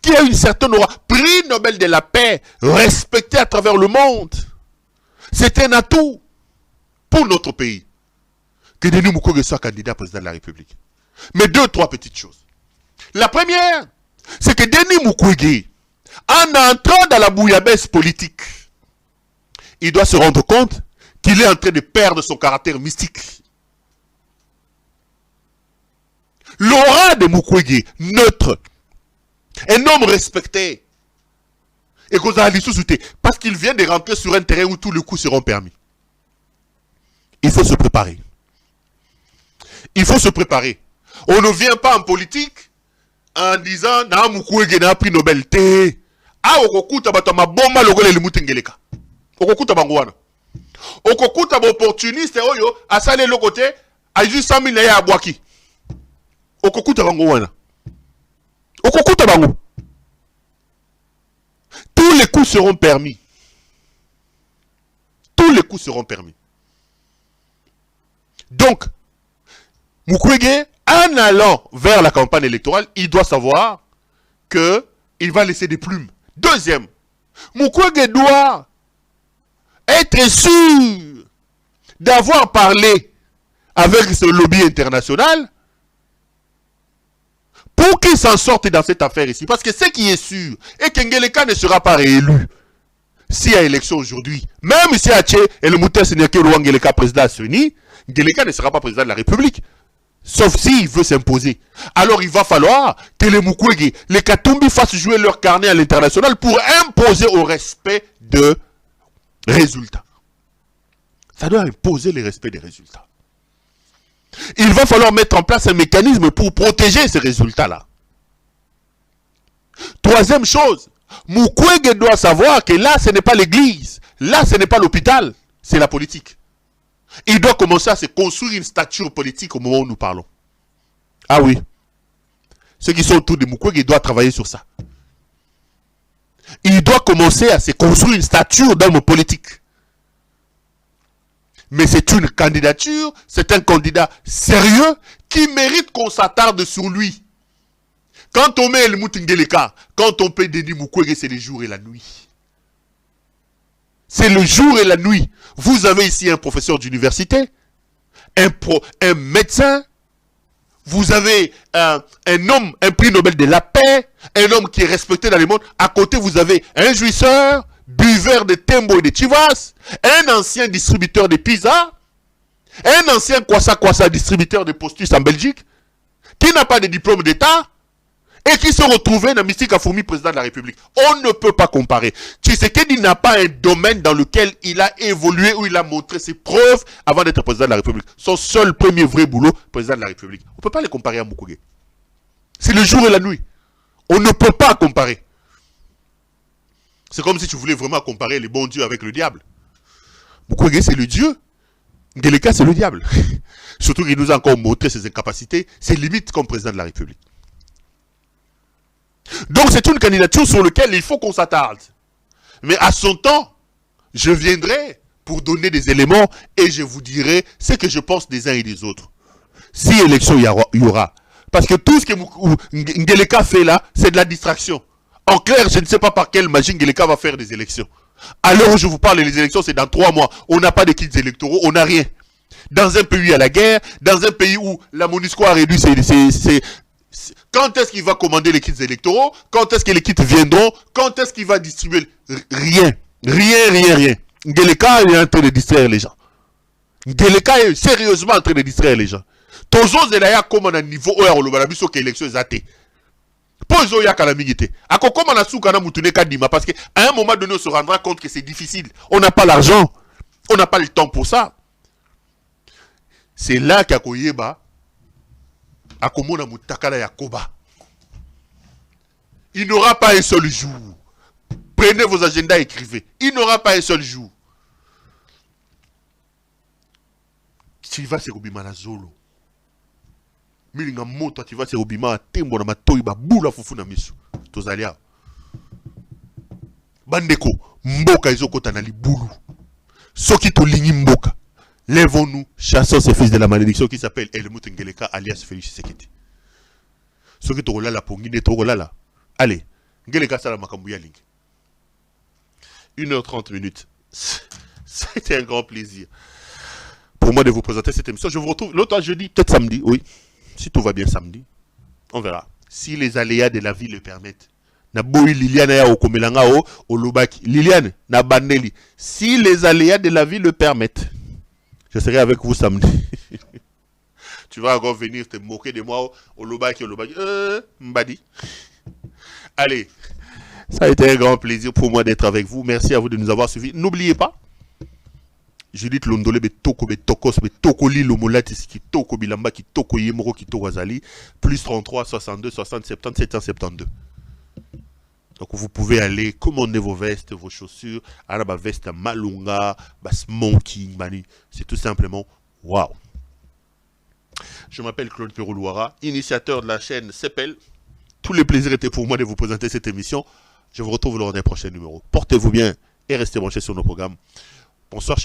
Qui a une certaine aura. Prix Nobel de la paix. Respecté à travers le monde. C'est un atout pour notre pays. Que Denis Mukwege soit candidat président de la République. Mais 2-3 petites choses. La première, c'est que Denis Mukwege, en entrant dans la bouillabaisse politique, il doit se rendre compte qu'il est en train de perdre son caractère mystique. L'aura de Mukwege, neutre, un homme respecté, et qu'on a sous-souté, parce qu'il vient de rentrer sur un terrain où tous les coups seront permis. Il faut se préparer. Il faut se préparer. On ne vient pas en politique en disant na Mukwege n'a prix Nobel. Ah, okokuta batama bomba logole le Mutengeleka. Okokuta bangwana. Okokuta ba opportuniste oyo asale le côté a juste 100 000 na ya abwaki. Okokuta bangwana. Okokuta bango. Tous les coups seront permis. tous les coups seront permis. Donc, Mukwege, en allant vers la campagne électorale, il doit savoir qu'il va laisser des plumes. Deuxième, Mukwege doit être sûr d'avoir parlé avec ce lobby international pour qu'il s'en sorte dans cette affaire ici. Parce que ce qui est sûr est que Ngeleka ne sera pas réélu s'il y a élection aujourd'hui. Même si Haché et le Mouter Sénéké ou Ngeleka président à Suni, Ngeleka ne sera pas président de la République. Sauf s'il veut s'imposer. Alors il va falloir que les Mukwege, les Katumbi fassent jouer leur carnet à l'international pour imposer au respect de résultats. Ça doit imposer le respect des résultats. Il va falloir mettre en place un mécanisme pour protéger ces résultats-là. Troisième chose, Mukwege doit savoir que là, ce n'est pas l'église, là, ce n'est pas l'hôpital, c'est la politique. Il doit commencer à se construire une stature politique au moment où nous parlons. Ah oui. Ceux qui sont autour de Mukwege doivent travailler sur ça. Il doit commencer à se construire une stature d'homme politique. Mais c'est une candidature, c'est un candidat sérieux qui mérite qu'on s'attarde sur lui. Quand on met El Ngeleka, quand on paie Denis Mukwege, c'est le jour et la nuit. C'est le jour et la nuit. Vous avez ici un professeur d'université, un médecin, vous avez un homme, un prix Nobel de la paix, un homme qui est respecté dans le monde. À côté, vous avez un jouisseur, buveur de Tembo et de Chivas, un ancien distributeur de pizza, un ancien Kwasa distributeur de Postus en Belgique, qui n'a pas de diplôme d'État, et qui se retrouvait dans Mystique Afoumi, président de la République. On ne peut pas comparer. Tshisekedi n'a pas un domaine dans lequel il a évolué, où il a montré ses preuves avant d'être président de la République. Son seul premier vrai boulot, président de la République. On ne peut pas les comparer à Mukwege. C'est le jour et la nuit. On ne peut pas comparer. C'est comme si tu voulais vraiment comparer les bons dieux avec le diable. Mukwege, c'est le dieu. Ngeleka, c'est le diable. Surtout qu'il nous a encore montré ses incapacités, ses limites comme président de la République. Donc c'est une candidature sur laquelle il faut qu'on s'attarde. Mais à son temps, je viendrai pour donner des éléments et je vous dirai ce que je pense des uns et des autres. Si élection il y aura. Parce que tout ce que Ngeleka fait là, c'est de la distraction. En clair, je ne sais pas par quelle magie Ngeleka va faire des élections. À l'heure où je vous parle, les élections, c'est dans 3 mois. On n'a pas de kits électoraux, on n'a rien. Dans un pays à la guerre, dans un pays où la MONUSCO a réduit quand est-ce qu'il va commander les kits électoraux? Quand est-ce que les kits viendront? Quand est-ce qu'il va distribuer? Rien. Rien. Ngeleka est en train de distraire les gens. Ngeleka est sérieusement en train de distraire les gens. Tozo zelaya comme un niveau où on a vu que l'élection est zatée. Pozo ya kalamigité. Ako comme on a sous kana mutune kadima parce qu'à un moment donné on se rendra compte que c'est difficile. On n'a pas l'argent. On n'a pas le temps pour ça. C'est là qu'Akoyeba Akomona Mutakala Yakoba. Il n'aura pas un seul jour. Prenez vos agendas, écrivez. Il n'aura pas un seul jour. Tu vas se robima na zolo. Milinga moto tu vas se robima a tembo na matoi ba bula fufu na miso. Tozalia. Bandeko, mboka ezokota na libulu. Soki to lingi mboka. Lèvons-nous, chassons ces fils de la malédiction qui s'appelle Helmut Ngeleka alias Félix Tshisekedi. Ceux qui t'auront là la pongine, t'auront là. Allez, Ngeleka Sala Makambuya Link. 1h30 minutes. C'était un grand plaisir pour moi de vous présenter cette émission. Je vous retrouve l'autre jeudi, peut-être samedi, oui. Si tout va bien samedi, on verra. Si les aléas de la vie le permettent. Naboui Liliane ya okomelanga o lobaki. Liliane, na baneli. Si les aléas de la vie le permettent. Je serai avec vous samedi. Tu vas encore venir te moquer de moi au Lobaki. Mbadi. Allez, ça a été un grand plaisir pour moi d'être avec vous. Merci à vous de nous avoir suivis. N'oubliez pas, Judith Londole, Betoko, Betokos, Betokoli, Lomolati, Kitoko, Bilamba, Kitoko, Yemoro, Kitoko, Azali, plus 33, 62, 60, 70, 772. Donc vous pouvez aller commander vos vestes, vos chaussures, araba veste malunga, smoking, mani. C'est tout simplement waouh. Je m'appelle Claude Peroulouara, initiateur de la chaîne CEPEL. Tous les plaisirs étaient pour moi de vous présenter cette émission. Je vous retrouve lors d'un prochain numéro. Portez-vous bien et restez branchés sur nos programmes. Bonsoir.